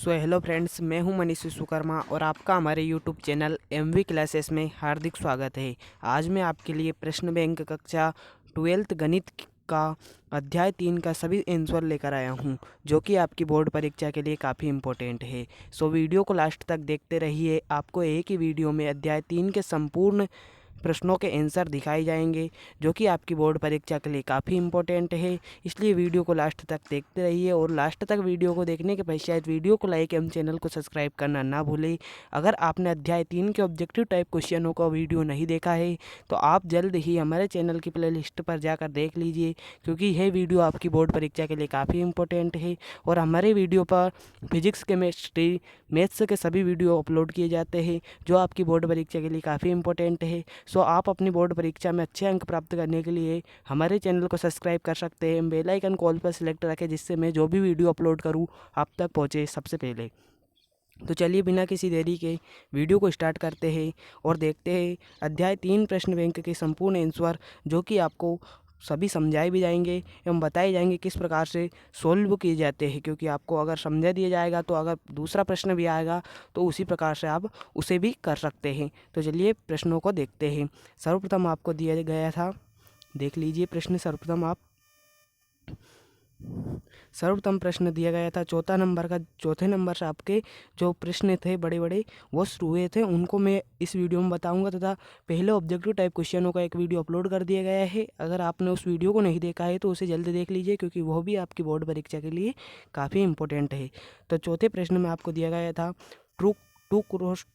Hello friends, मैं हूं मनीष विश्वकर्मा और आपका हमारे यूट्यूब चैनल एमवी क्लासेस में हार्दिक स्वागत है। आज मैं आपके लिए प्रश्न बैंक कक्षा 12th गणित का अध्याय 3 का सभी आंसर लेकर आया हूं, जो कि आपकी बोर्ड परीक्षा के लिए काफ़ी इम्पोर्टेंट है। सो वीडियो को लास्ट तक देखते रहिए। आपको एक ही वीडियो में अध्याय 3 के संपूर्ण प्रश्नों के आंसर दिखाए जाएंगे, जो कि आपकी बोर्ड परीक्षा के लिए काफ़ी इंपॉर्टेंट है। इसलिए वीडियो को लास्ट तक देखते रहिए और लास्ट तक वीडियो को देखने के पश्चात वीडियो को लाइक एवं चैनल को सब्सक्राइब करना ना भूलें। अगर आपने अध्याय 3 के ऑब्जेक्टिव टाइप क्वेश्चनों का वीडियो नहीं देखा है तो आप जल्द ही हमारे चैनल की प्ले लिस्ट पर जाकर देख लीजिए, क्योंकि यह वीडियो आपकी बोर्ड परीक्षा के लिए काफ़ी इंपॉर्टेंट है। और हमारे वीडियो पर फिजिक्स, केमिस्ट्री, मैथ्स के सभी वीडियो अपलोड किए जाते हैं, जो आपकी बोर्ड परीक्षा के लिए काफ़ी इंपॉर्टेंट है। सो आप अपनी बोर्ड परीक्षा में अच्छे अंक प्राप्त करने के लिए हमारे चैनल को सब्सक्राइब कर सकते हैं। बेल आइकन कॉल पर सिलेक्ट रखें, जिससे मैं जो भी वीडियो अपलोड करूं आप तक पहुंचे सबसे पहले। तो चलिए बिना किसी देरी के वीडियो को स्टार्ट करते हैं और देखते हैं अध्याय 3 प्रश्न बैंक के संपूर्ण आंसर, जो कि आपको सभी समझाए भी जाएंगे एवं बताए जाएंगे किस प्रकार से सोल्व किए जाते हैं। क्योंकि आपको अगर समझा दिया जाएगा तो अगर दूसरा प्रश्न भी आएगा तो उसी प्रकार से आप उसे भी कर सकते हैं। तो चलिए प्रश्नों को देखते हैं। सर्वप्रथम आपको दिया गया था, देख लीजिए प्रश्न। सर्वप्रथम प्रश्न दिया गया था चौथे नंबर से आपके जो प्रश्न थे बड़े बड़े वो शुरू हुए थे, उनको मैं इस वीडियो में बताऊंगा तथा पहले ऑब्जेक्टिव टाइप क्वेश्चनों का एक वीडियो अपलोड कर दिया गया है। अगर आपने उस वीडियो को नहीं देखा है तो उसे जल्दी देख लीजिए, क्योंकि वह भी आपकी बोर्ड परीक्षा के लिए काफ़ी इंपॉर्टेंट है। तो चौथे प्रश्न में आपको दिया गया था टू टू क्रॉस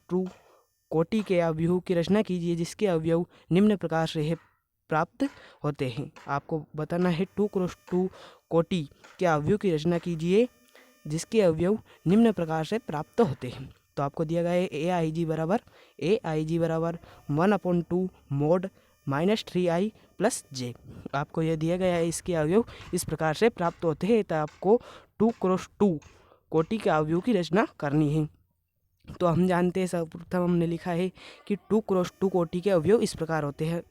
टू कोटि के अवयव की रचना कीजिए जिसके अवयव निम्न प्रकार से है प्राप्त होते हैं। आपको बताना है 2x2 कोटि के अवयव की रचना कीजिए जिसके अवयव निम्न प्रकार से प्राप्त होते हैं। तो आपको दिया गया है ए आई जी बराबर 1/2 मोड -3i + j। आपको यह दिया गया है, इसके अवयव इस प्रकार से प्राप्त होते हैं। तो आपको 2x2 कोटि के अवयव की रचना करनी है। तो हम जानते हैं, सर्वप्रथम हमने लिखा है कि 2x2 कोटि के अवयव इस प्रकार होते हैं।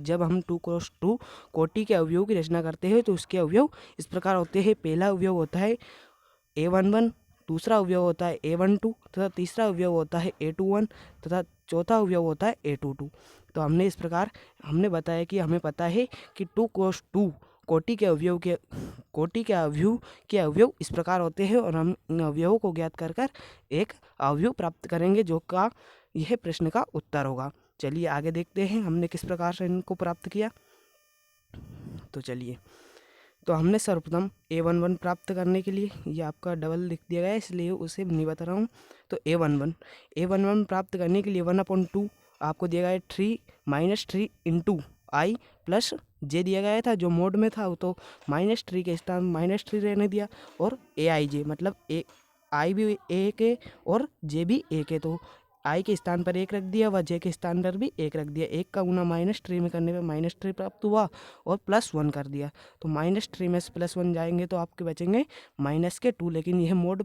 जब हम 2x2 कोटि के अवयव की रचना करते हैं तो उसके अवयव इस प्रकार होते हैं। पहला अवयव होता है a11, दूसरा अवयव होता है a12 तथा तीसरा अवयव होता है a21 तथा चौथा अवयव होता है a22। तो हमने इस प्रकार बताया कि हमें पता है कि 2x2 कोटि के अवयव के अवयव इस प्रकार होते हैं, और हम इन अवयवों को ज्ञात कर एक अवयव प्राप्त करेंगे, जो का यह प्रश्न का उत्तर होगा। चलिए आगे देखते हैं हमने किस प्रकार से इनको प्राप्त किया। तो चलिए, तो हमने सर्वप्रथम a11 प्राप्त करने के लिए, ये आपका डबल लिख दिया गया है इसलिए उसे नहीं बता रहा हूँ। तो a11 प्राप्त करने के लिए 1/2 आपको दिया गया है 3 इंटू i + j दिया गया था। जो मोड में था वो तो -3 के स्थान -3 रहने दिया, और aij मतलब i भी एक है और j भी एक है, तो i के स्थान पर 1 रख दिया व j के स्थान पर भी 1 रख दिया। 1 का गुना -3 में करने पर -3 प्राप्त हुआ और +1 कर दिया। तो -3 में से +1 जाएंगे तो आपके बचेंगे -2, लेकिन यह मोड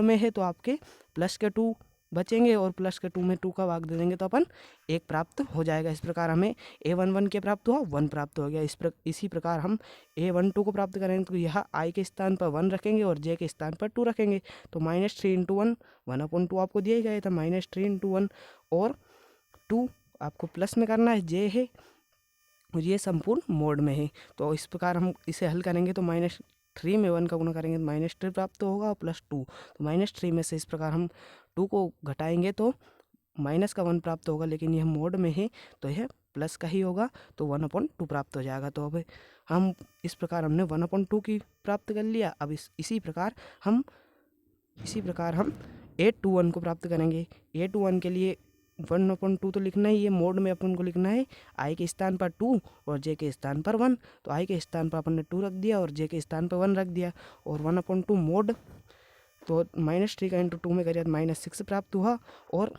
में है तो आपके +2 बचेंगे, और +2 में 2 का भाग दे देंगे तो अपन 1 प्राप्त हो जाएगा। इस प्रकार हमें a11 के प्राप्त हुआ, 1 प्राप्त हो गया। इसी प्रकार हम a12 को प्राप्त करेंगे तो यह i के स्थान पर 1 रखेंगे और j के स्थान पर 2 रखेंगे। तो -3 × 1 1/2 आपको दिया ही गया था। -3 × 1 और 2 आपको प्लस में करना है, j है और ये संपूर्ण मोड में है। तो इस प्रकार हम इसे हल करेंगे तो -3 में 1 का गुना करेंगे तो -3 प्राप्त होगा और +2। तो -3 में से इस प्रकार हम 2 को घटाएंगे तो -1 प्राप्त होगा, लेकिन यह मोड में है तो यह प्लस का ही होगा, तो 1/2 प्राप्त हो जाएगा। तो अब हम इस प्रकार हमने 1/2 की प्राप्त कर लिया। अब इसी प्रकार हम a21 को प्राप्त करेंगे। a21 के लिए 1/2 तो लिखना ही है, मोड में अपन को लिखना है i के स्थान पर 2 और j के स्थान पर 1। तो i के स्थान पर अपन ने 2 रख दिया और j के स्थान पर 1 रख दिया, और 1/2 मोड, तो -3 का × 2 में करिए -6 प्राप्त हुआ, और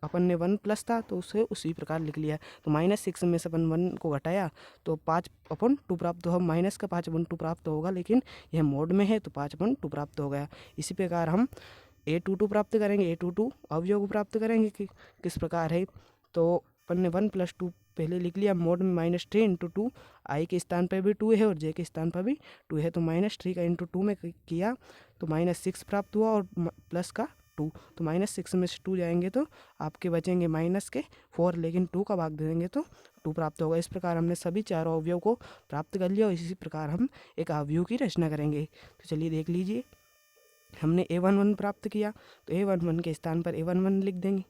अपन ने 1 प्लस था तो उसे उसी प्रकार लिख लिया। तो -6 में से अपन 1 को घटाया तो 5/2 प्राप्त हुआ। माइनस का 5/2 प्राप्त होगा, लेकिन यह मोड में है तो 5/2 प्राप्त हो गया। इसी प्रकार हम a22 प्राप्त करेंगे। a22 अवयव को प्राप्त करेंगे कि किस प्रकार है, तो अपन ने 1 + 2 पहले लिख लिया मोड में -3 इंटू 2, आई के स्थान पर भी 2 है और जे के स्थान पर भी 2 है, तो -3 का इंटू 2 में किया तो -6 प्राप्त हुआ और प्लस का 2, तो -6 में से 2 जाएंगे तो आपके बचेंगे -4, लेकिन 2 का भाग दे देंगे तो 2 प्राप्त होगा। इस प्रकार हमने सभी चारों अवयव को प्राप्त कर लिया और इसी प्रकार हम एक अवयव की रचना करेंगे। तो चलिए देख लीजिए, हमने a11 प्राप्त किया तो a11 के स्थान पर a11 लिख देंगे।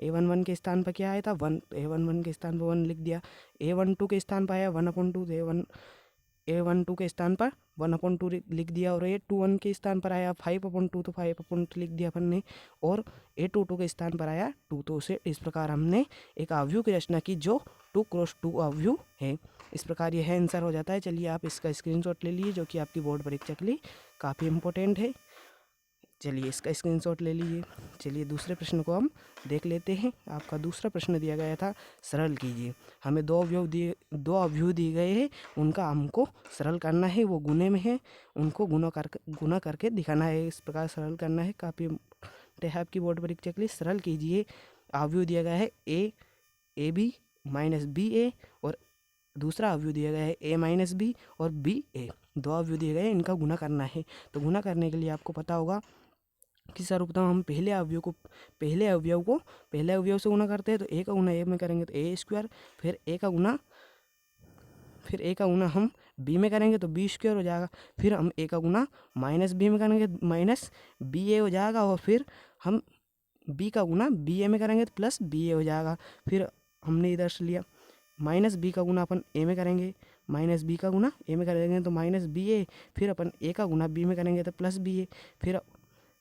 a11 के स्थान पर क्या आया था 1, तो a11 के स्थान पर 1 लिख दिया। a12 के स्थान पर आया 1/2, तो a12 के स्थान पर 1/2 लिख दिया। और a21 के स्थान पर आया 5/2, तो 5/2 लिख दिया अपन ने। और a22 के स्थान पर आया 2, तो उसे इस प्रकार हमने एक अवयव की रचना की जो 2x2 अवयव है। इस प्रकार यह आंसर हो जाता है। चलिए आप इसका स्क्रीनशॉट ले लीजिए, जो कि आपकी बोर्ड परीक्षा के लिए काफ़ी इम्पोर्टेंट है। चलिए इसका स्क्रीनशॉट ले लीजिए। चलिए दूसरे प्रश्न को हम देख लेते हैं। आपका दूसरा प्रश्न दिया गया था सरल कीजिए। हमें दो अवयव दिए गए हैं, उनका हमको सरल करना है, वो गुणे में है, उनको गुना करके दिखाना है। इस प्रकार सरल करना है, काफ़ी है आपकी बोर्ड परीक्षा के लिए। सरल कीजिए, अवयव दिया गया है ए बी माइनस बी ए और दूसरा अवयव दिया गया है a माइनस बी और बी ए। दो अवयव दिए गए हैं, इनका गुना करना है। तो गुना करने के लिए आपको पता होगा कि सर्वप्रथम हम पहले अवयव से गुना करते हैं, तो a का गुना a में करेंगे तो a², फिर a का गुना हम b में करेंगे तो b² हो जाएगा। फिर हम a का गुना माइनस b में करेंगे -ba हो जाएगा। और फिर हम b का गुना ba में करेंगे तो +ba हो जाएगा। फिर हमने इधर से लिया -b का गुना अपन a में करेंगे, -b का गुना a में करेंगे तो -ba। फिर अपन a का गुना b में करेंगे तो +ba।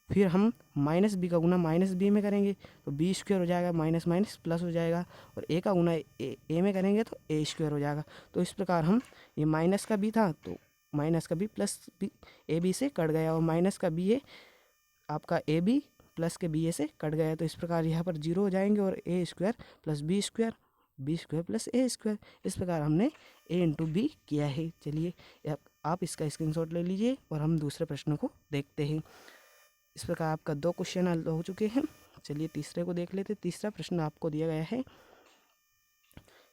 फिर हम -b का गुना -b में करेंगे तो b² हो जाएगा, माइनस माइनस प्लस हो जाएगा। और a का गुना a में करेंगे तो a² हो जाएगा। तो इस प्रकार हम ये माइनस का b था तो माइनस का b प्लस ए बी से कट गया, और माइनस का b है आपका ए बी प्लस के बी ए से कट गया। तो इस प्रकार यहाँ पर 0 हो जाएंगे और a² plus b² plus a²। इस प्रकार हमने a इंटू बी किया है। चलिए आप इसका स्क्रीनशॉट ले लीजिए और हम दूसरे प्रश्न को देखते हैं। इस प्रकार आपका 2 क्वेश्चन हल हो चुके हैं। चलिए तीसरे को देख लेते। तीसरा प्रश्न आपको दिया गया है,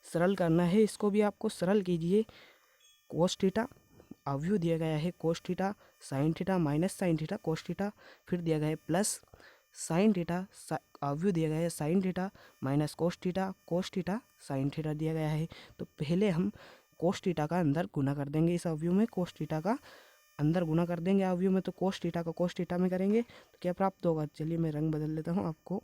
सरल करना है, इसको भी आपको सरल कीजिए। कोस थीटा अवयव दिया गया है cos theta sine theta minus sine theta cos theta. फिर दिया गया है प्लस साइन थीटा अवयव दिया गया है sign theta minus cos theta sine theta दिया गया है। तो पहले हम कोस थीटा का अंदर गुना कर देंगे। इस अवयव में कोस थीटा का अंदर गुना कर देंगे अवयव में, तो कोस थीटा का कोस थीटा में करेंगे तो क्या प्राप्त होगा। चलिए मैं रंग बदल लेता हूँ आपको।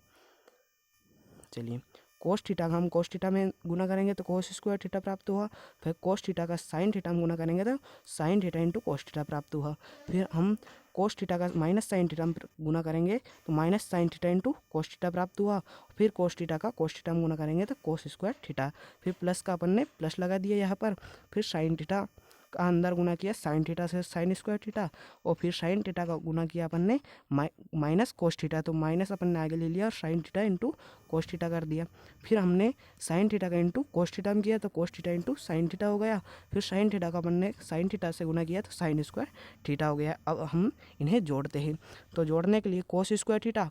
चलिए कोस थीटा का हम कोस थीटा में गुना करेंगे तो cos² थीटा प्राप्त हुआ। फिर कोस थीटा का साइन थीटा में गुना करेंगे तो sign theta into cos theta प्राप्त हुआ। फिर हम कोस थीटा का माइनस साइन थीटा में गुना करेंगे तो minus sign theta into cos theta प्राप्त हुआ। फिर कोस थीटा का कोस थीटा में गुना करेंगे तो cos² थीटा। फिर प्लस का अपन ने प्लस लगा दिया यहाँ पर। फिर साइन थीटा का अंदर गुना किया साइन थीटा से sin² थीटा, और फिर साइन थीटा का गुना किया अपन ने माइनस कोस थीटा, तो माइनस अपन ने आगे ले लिया और sign theta into cos theta कर दिया। फिर हमने साइन थीटा का इंटू कोस थीटा में किया तो कोस थीटा इंटू साइन थीटा हो गया। फिर साइन थीटा का अपन ने साइन थीटा से गुना किया तो sin² थीटा हो गया। अब हम इन्हें जोड़ते हैं। तो जोड़ने के लिए cos² थीटा,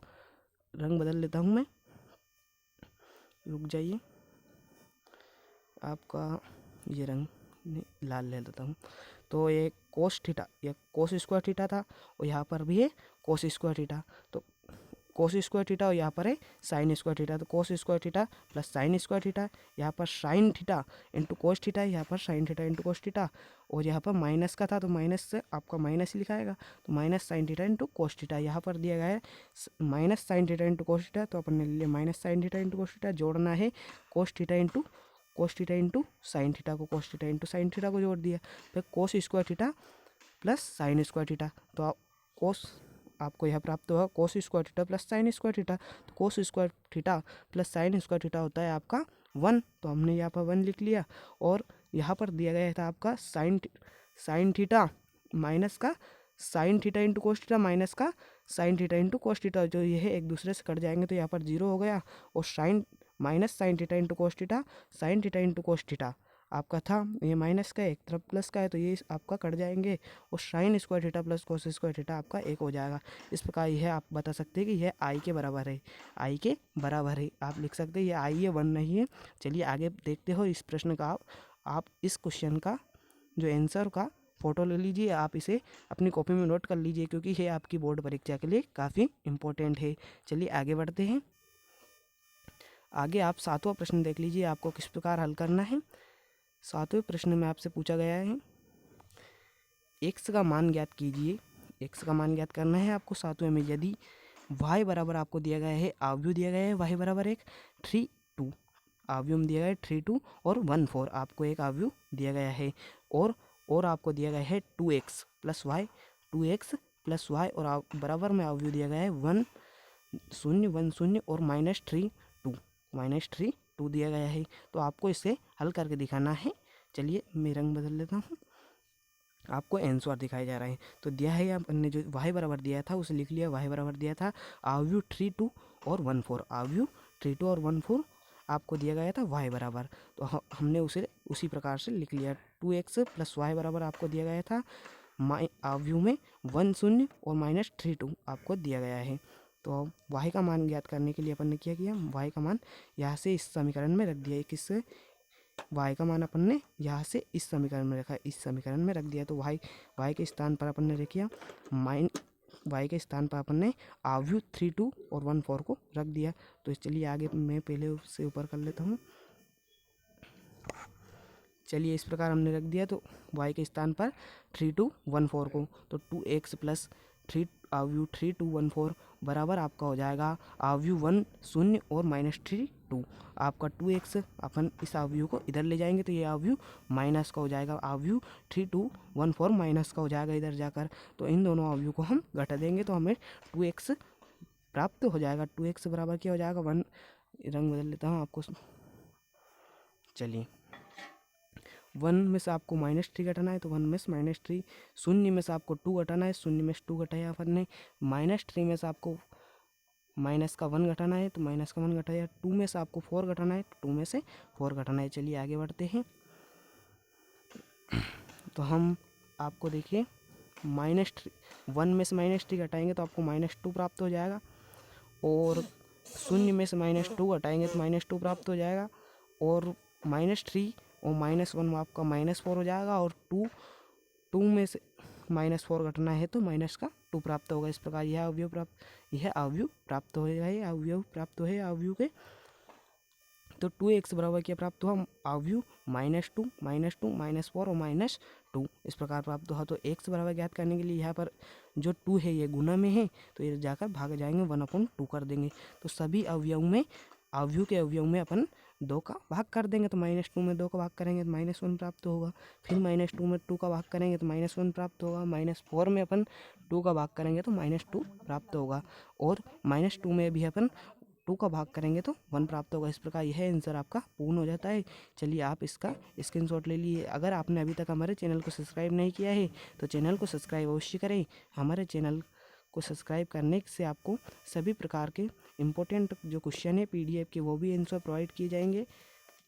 रंग बदल लेता हूँ मैं, रुक जाइए, आपका ये रंग लाल ले लेता हूँ। तो ये कोस थीटा, ये cos² थीटा था और यहाँ पर भी है cos² थीटा। तो cos² थीटा और यहाँ पर है sin² थीटा। तो cos² theta plus sin² theta, यहाँ पर sin theta into cos theta, यहाँ पर sin theta into cos theta. और यहाँ पर माइनस का था तो माइनस से आपका माइनस ही लिखाएगा, तो minus sin theta into cos theta. यहाँ पर दिया गया है minus sin theta into cos theta, तो अपन ने ले लिया minus sin theta into cos theta. जोड़ना है cos theta into sine theta को, cos theta into sine theta को जोड़ दिया। फिर cos² theta plus sin² theta, तो कोस आपको यह प्राप्त होगा cos² theta plus sin² theta. तो cos² theta plus sin² theta होता है आपका 1, तो हमने यहाँ पर 1 लिख लिया। और यहाँ पर दिया गया था आपका साइन थीटा माइनस का sine theta into cos theta minus का sine theta into cos theta, जो ये है एक दूसरे से कट जाएंगे तो यहाँ पर 0 हो गया। और minus sign theta into cos theta sine theta into cos theta आपका था ये माइनस का है, एक तरफ प्लस का है, तो ये आपका कट जाएंगे और sine square theta plus cos square theta आपका एक हो जाएगा। इस प्रकार यह आप बता सकते हैं कि यह आई के बराबर है, आई के बराबर है। आप लिख सकते हैं ये आई है, 1 नहीं है। चलिए आगे देखते हो इस प्रश्न का। आप इस क्वेश्चन का जो आंसर का फ़ोटो ले लीजिए, आप इसे अपनी कॉपी में नोट कर लीजिए, क्योंकि ये आपकी बोर्ड परीक्षा के लिए काफ़ी इम्पोर्टेंट है। चलिए आगे बढ़ते हैं। आगे आप 7वां प्रश्न देख लीजिए, आपको किस प्रकार हल करना है। 7वें प्रश्न में आपसे पूछा गया है एक्स का मान ज्ञात कीजिए। एक्स का मान ज्ञात करना है आपको 7वें में। यदि वाई बराबर आपको दिया गया है, आव्यूह दिया गया है वाई बराबर 3 2, आव्यूह दिया गया है 3 2 और 1 4, आपको एक आव्यूह दिया गया है। और आपको दिया गया है 2x plus Y, 2x plus Y, और बराबर में आव्यूह दिया गया है 1 0 1 0 और -3 2, -3 2 दिया गया है। तो आपको इसे हल करके दिखाना है। चलिए मैं रंग बदल लेता हूँ, आपको आंसर दिखाया जा रहा है। तो दिया है आपने जो वाई बराबर दिया था उसे लिख लिया। वाई बराबर दिया था आव्यूह 3 2 और 1 4, आव्यूह 3 2 और 1 4 आपको दिया गया था वाई बराबर, तो हमने उसे उसी प्रकार से लिख लिया। 2x प्लस वाई बराबर आपको दिया गया था आव्यूह में 1 0 और -3 2 आपको दिया गया है। तो वाई का मान ज्ञात करने के लिए अपन ने क्या किया, वाई का मान यहाँ से इस समीकरण में रख दिया। किससे वाई का मान अपन ने यहाँ से इस समीकरण में रखा, इस समीकरण में रख दिया। तो वाई के स्थान पर अपन ने रखिया वाई के स्थान पर अपन ने आव्यूह 3 2 और 1 4 को रख दिया। तो चलिए आगे मैं पहले उससे ऊपर कर लेता हूँ। चलिए इस प्रकार हमने रख दिया। तो वाई के स्थान पर 3 2 1 4 को, तो 2x प्लस 3 आव्यूह 3 2 1 4 बराबर आपका हो जाएगा आव्यूह 1 0 और -3 2। आपका 2x अपन इस आव्यूह को इधर ले जाएंगे तो ये आव्यूह माइनस का हो जाएगा, आव्यूह 3 2 1 4 माइनस का हो जाएगा इधर जाकर। तो इन दोनों आव्यूह को हम घटा देंगे तो हमें 2x प्राप्त हो जाएगा। 2x बराबर क्या हो जाएगा 1, रंग बदल लेता हूँ आपको। चलिए 1 में से आपको -3 घटाना है, तो 1 में से -3, 0 में से आपको 2 घटाना है, 0 में से 2 घटाया अपन ने, -3 में से आपको माइनस का 1 घटाना है, तो माइनस का 1 घटाया, 2 में से आपको 4 घटाना है, 2 में से 4 घटाना है। चलिए आगे बढ़ते हैं। तो हम आपको देखिए -1 में से -3 घटाएंगे तो आपको -2 प्राप्त हो जाएगा, और 0 में से -2 घटाएंगे तो -2 प्राप्त हो जाएगा, और -3 और -1 आपका -4 हो जाएगा, और 2 में से -4 घटना है तो -2 प्राप्त होगा। इस प्रकार यह अवयव प्राप्त होगा, ये अवयव प्राप्त है अवयव के। तो 2x बराबर क्या प्राप्त हुआ, अवयव -2 -4 और -2 इस प्रकार प्राप्त हुआ। तो x बराबर ज्ञात करने के लिए यहाँ पर जो 2 है ये गुना में है, तो ये जाकर भाग जाएंगे, 1/2 कर देंगे। तो सभी अवयव के अवयव में अपन 2 का भाग कर देंगे, तो -2 में 2 का भाग करेंगे तो -1 प्राप्त होगा। फिर -2 में 2 का भाग करेंगे तो -1 प्राप्त होगा। -4 में अपन 2 का भाग करेंगे तो -2 प्राप्त होगा, और -2 में भी अपन 2 का भाग करेंगे तो 1 प्राप्त होगा। इस प्रकार यह आंसर आपका पूर्ण हो जाता है। चलिए आप इसका स्क्रीनशॉट ले लिए। अगर आपने अभी तक हमारे चैनल को सब्सक्राइब नहीं किया है तो चैनल को सब्सक्राइब अवश्य करें। हमारे चैनल को सब्सक्राइब करने से आपको सभी प्रकार के इम्पोर्टेंट जो क्वेश्चन है PDF के वो भी आंसर प्रोवाइड किए जाएंगे,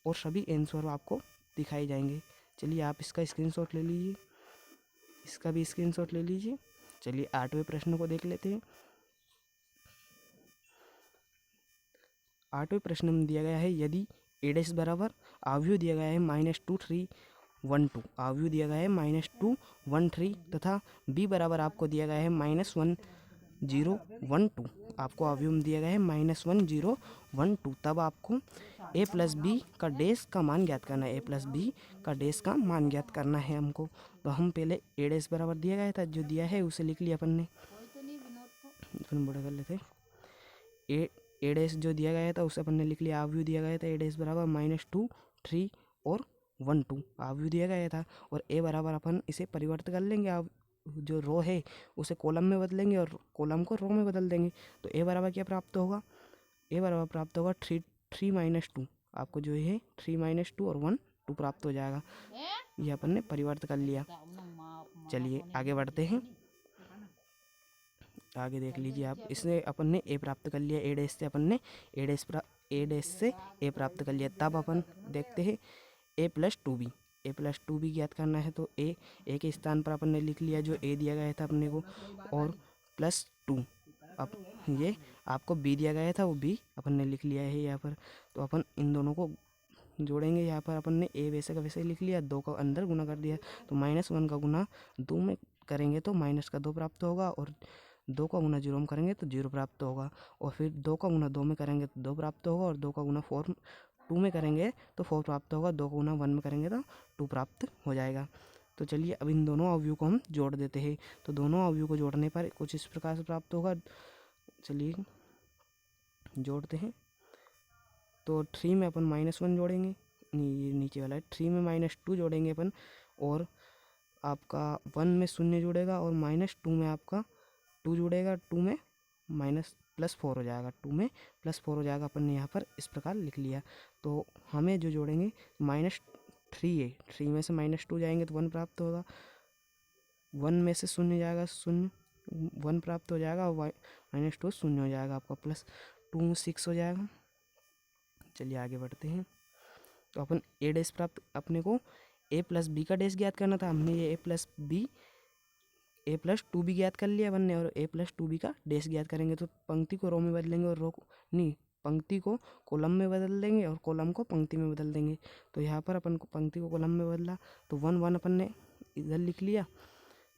और सभी आंसर आपको दिखाए जाएंगे। चलिए आप इसका स्क्रीनशॉट ले लीजिए, इसका भी स्क्रीनशॉट ले लीजिए। चलिए 8वें प्रश्न को देख लेते हैं। 8वें प्रश्न में दिया गया है यदि a' बराबर आव्यूह दिया गया है -2 3 1 2, आव्यूह दिया गया है -2 1 3 तथा b बराबर आपको दिया गया है -1 0 1 2, आपको आव्यूह दिया गया है -1 0 1 2, तब आपको a प्लस बी का डैश का मान ज्ञात करना है। a प्लस बी का डैश का मान ज्ञात करना है हमको। तो हम पहले a' बराबर दिया गया था, जो दिया है उसे लिख लिया अपन ने, अपन बड़ा कर लेते हैं। a' जो दिया गया था उसे अपन ने लिख लिया, आव्यूह दिया गया था a' बराबर -2 3 और 1 2 आव्यूह दिया गया था, और a बराबर अपन इसे परिवर्तित कर लेंगे, अब जो रो है उसे कॉलम में बदलेंगे और कॉलम को रो में बदल देंगे। तो a बराबर क्या प्राप्त होगा, a बराबर प्राप्त होगा 3 -2, आपको जो है 3 -2 और 1 2 प्राप्त हो जाएगा। ये अपन ने परिवर्तित कर लिया। चलिए आगे बढ़ते हैं। आगे देख लीजिए आप, इसने अपन ने a प्राप्त कर लिया, a' से अपन ने a' से a प्राप्त कर लिया। तब अपन देखते हैं ए प्लस टू बी ज्ञात करना है। तो ए के स्थान पर अपन ने लिख लिया जो ए दिया गया था अपने को, और प्लस 2 अब ये आपको बी दिया गया था वो बी अपन ने लिख लिया है यहाँ पर। तो अपन इन दोनों को जोड़ेंगे। यहाँ पर अपन ने ए वैसे का वैसे लिख लिया, 2 का अंदर गुना कर दिया। तो -1 का गुना 2 में करेंगे तो माइनस का 2 प्राप्त होगा, और 2 का गुना 0 में करेंगे तो 0 प्राप्त होगा, और फिर 2 का गुना 2 में करेंगे तो 2 प्राप्त होगा, और 2 का गुना 2 में करेंगे तो 4 प्राप्त होगा, 2 का गुना 1 में करेंगे तो 2 प्राप्त हो जाएगा। तो चलिए अब इन दोनों अवयव को हम जोड़ देते हैं। तो दोनों अवयव को जोड़ने पर कुछ इस प्रकार से प्राप्त होगा। चलिए जोड़ते हैं। तो 3 में अपन -1 जोड़ेंगे, ये नीचे वाला है। 3 में -2 जोड़ेंगे अपन, और आपका 1 में 0 जुड़ेगा, और -2 में आपका 2 जुड़ेगा, 2 में +4 हो जाएगा, 2 में +4 हो जाएगा। अपन ने यहाँ पर इस प्रकार लिख लिया। तो हमें जो जोड़ेंगे -3 है, 3 में से -2 जाएंगे तो 1 प्राप्त होगा, 1 में से 0 जाएगा, 0 1 प्राप्त हो जाएगा, और -2 0 हो जाएगा आपका, +2 6 हो जाएगा। चलिए आगे बढ़ते हैं। तो अपन ए डैश प्राप्त, अपने को ए प्लस बी का डैश ज्ञात करना था। हमने ये ए प्लस 2b ज्ञात कर लिया अपन ने, और ए प्लस 2b का डैश ज्ञात करेंगे। तो पंक्ति को रो में बदलेंगे, और रो को नहीं, पंक्ति को कॉलम में बदल देंगे, और कॉलम को पंक्ति में बदल देंगे। तो यहाँ पर अपन को पंक्ति को कॉलम में बदला, तो 1 1 अपन ने इधर लिख लिया।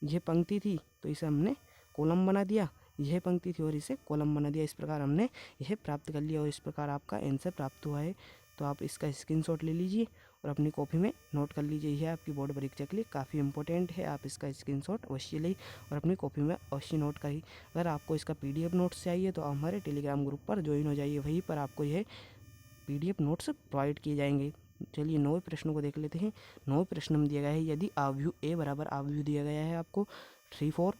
यह पंक्ति थी तो इसे हमने कॉलम बना दिया, यह पंक्ति थी और इसे कॉलम बना दिया। इस प्रकार हमने यह प्राप्त कर लिया, और इस प्रकार आपका आंसर प्राप्त हुआ है। तो आप इसका स्क्रीनशॉट ले लीजिए और अपनी कॉपी में नोट कर लीजिए। यह आपकी बोर्ड परीक्षा के लिए काफ़ी इंपॉर्टेंट है। आप इसका स्क्रीनशॉट अवश्य लें और अपनी कॉपी में अवश्य नोट करिए। अगर आपको इसका PDF नोट्स चाहिए तो हमारे टेलीग्राम ग्रुप पर ज्वाइन हो जाइए, वहीं पर आपको यह PDF नोट्स प्रोवाइड किए जाएंगे। चलिए 9वें प्रश्न को देख लेते हैं। 9वें प्रश्न में दिया गया है, यदि आव्यूह ए बराबर आव्यूह दिया गया है आपको 3 4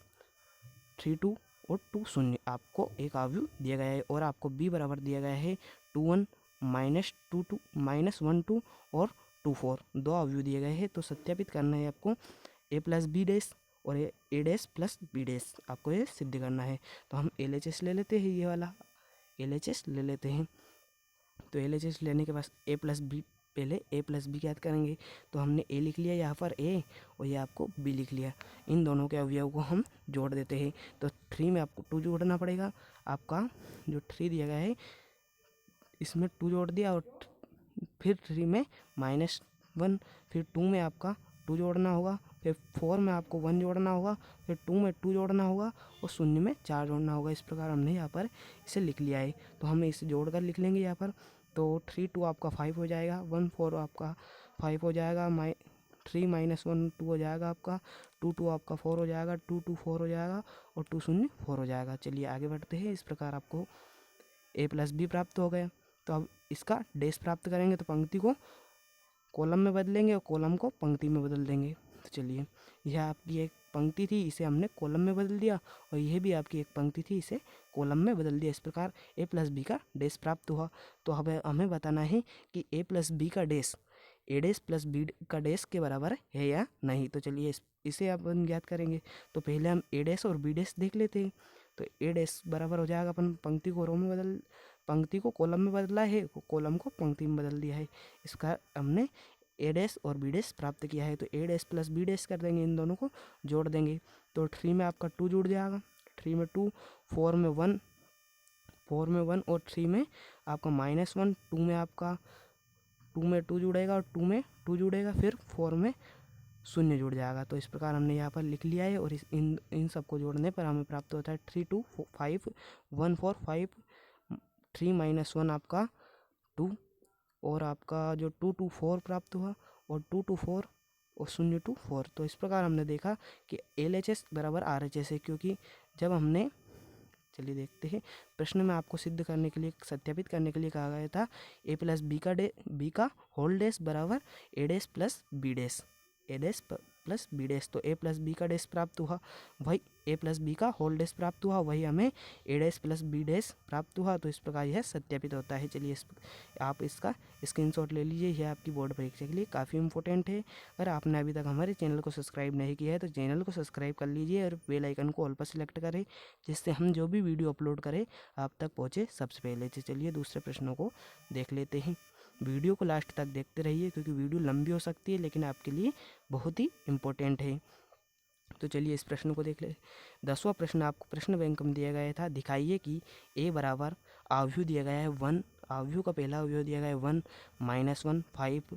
3 2 और 2 0, आपको एक आव्यूह दिया गया है, और आपको बी बराबर दिया गया है 2 1 -2 2 -1 2 और 2 4, दो आव्यूह दिए गए हैं। तो सत्यापित करना है आपको ए प्लस बी डैश और ए डैश प्लस बी डैश, आपको ये सिद्ध करना है। तो हम LHS ले लेते हैं, ये वाला LHS ले लेते हैं। तो LHS लेने के बाद ए प्लस बी, पहले ए प्लस बी ज्ञात करेंगे। तो हमने ए लिख लिया यहाँ पर ए, और ये आपको बी लिख लिया। इन दोनों के अवयव को हम जोड़ देते हैं। तो 3 में आपको 2 जोड़ना पड़ेगा। आपका जो 3 दिया गया है इसमें 2 जोड़ दिया, और फिर 3 में -1, फिर 2 में आपका 2 जोड़ना होगा, फिर 4 में आपको 1 जोड़ना होगा, फिर 2 में 2 जोड़ना होगा, और 0 में 4 जोड़ना होगा। इस प्रकार हमने यहाँ पर इसे लिख लिया है। तो हम इसे जोड़कर लिख लेंगे यहाँ पर। तो 3 2 आपका 5 हो जाएगा, 1 4 आपका 5 हो जाएगा, 3 -1 2 हो जाएगा आपका, 2 2 आपका 4 हो जाएगा, 2 2 4 हो जाएगा, और 2 0 4 हो जाएगा। चलिए आगे बढ़ते हैं। इस प्रकार आपको ए प्लस बी प्राप्त हो गया। तो अब इसका डैश प्राप्त करेंगे, तो पंक्ति को कॉलम में बदलेंगे और कॉलम को पंक्ति में बदल देंगे। तो चलिए, यह आपकी एक पंक्ति थी, इसे हमने कॉलम में बदल दिया, और यह भी आपकी एक पंक्ति थी, इसे कॉलम में बदल दिया। इस प्रकार ए प्लस बी का डैश प्राप्त हुआ। तो अब हमें बताना है कि ए प्लस बी का डैश ए डैश प्लस बी का डैश के बराबर है या नहीं। तो चलिए इसे अपन ज्ञात करेंगे। तो पहले हम ए डैश और बी डैश देख लेते हैं। तो ए डैश बराबर हो जाएगा, अपन पंक्ति को रो में पंक्ति को कॉलम में बदला है, कॉलम को पंक्ति में बदल दिया है। इसका हमने ए डैश और बी डैश प्राप्त किया है। तो ए डैश प्लस बी डैश कर देंगे, इन दोनों को जोड़ देंगे। तो 3 में आपका 2 जुड़ जाएगा, 3 में 2, 4 में 1 और 3 में आपका -1, 2 में आपका 2 में 2 जुड़ेगा, और 2 में 2 जुड़ेगा, फिर 4 में 0 जुड़ जाएगा। तो इस प्रकार हमने यहाँ पर लिख लिया है, और इन सबको जोड़ने पर हमें प्राप्त होता है 3 2 5 1 4 5, 3 -1 आपका 2, और आपका जो 2 2 4 प्राप्त हुआ, और 2 2 4 और 0 2 4। तो इस प्रकार हमने देखा कि LHS बराबर RHS है, क्योंकि जब हमने, चलिए देखते हैं, प्रश्न में आपको सिद्ध करने के लिए, सत्यापित करने के लिए कहा गया था ए प्लस बी का होल डैश बराबर ए डैश प्लस बी डैश, ए डैश प्लस बी डैश। तो ए प्लस बी का डैश प्राप्त हुआ, वही ए प्लस बी का होल डैश प्राप्त हुआ, वही हमें ए डैश प्लस बी डैश प्राप्त हुआ। तो इस प्रकार यह सत्यापित होता है। चलिए आप इसका स्क्रीनशॉट ले लीजिए, यह आपकी बोर्ड परीक्षा के लिए काफ़ी इंपॉर्टेंट है। अगर आपने अभी तक हमारे चैनल को सब्सक्राइब नहीं किया है तो चैनल को सब्सक्राइब कर लीजिए, और बेल आइकन को ऑल पर सिलेक्ट करें, जिससे हम जो भी वीडियो अपलोड करें आप तक पहुँचे सबसे पहले। चलिए दूसरे प्रश्नों को देख लेते हैं। वीडियो को लास्ट तक देखते रहिए क्योंकि वीडियो लंबी हो सकती है लेकिन आपके लिए बहुत ही इम्पोर्टेंट है। तो चलिए इस प्रश्न को देख ले। 10वां प्रश्न आपको प्रश्न बैंक में दिया गया था, दिखाइए कि ए बराबर आव्यूह दिया गया है 1, आव्यूह का पहला आव्यूह दिया गया है 1 -1 5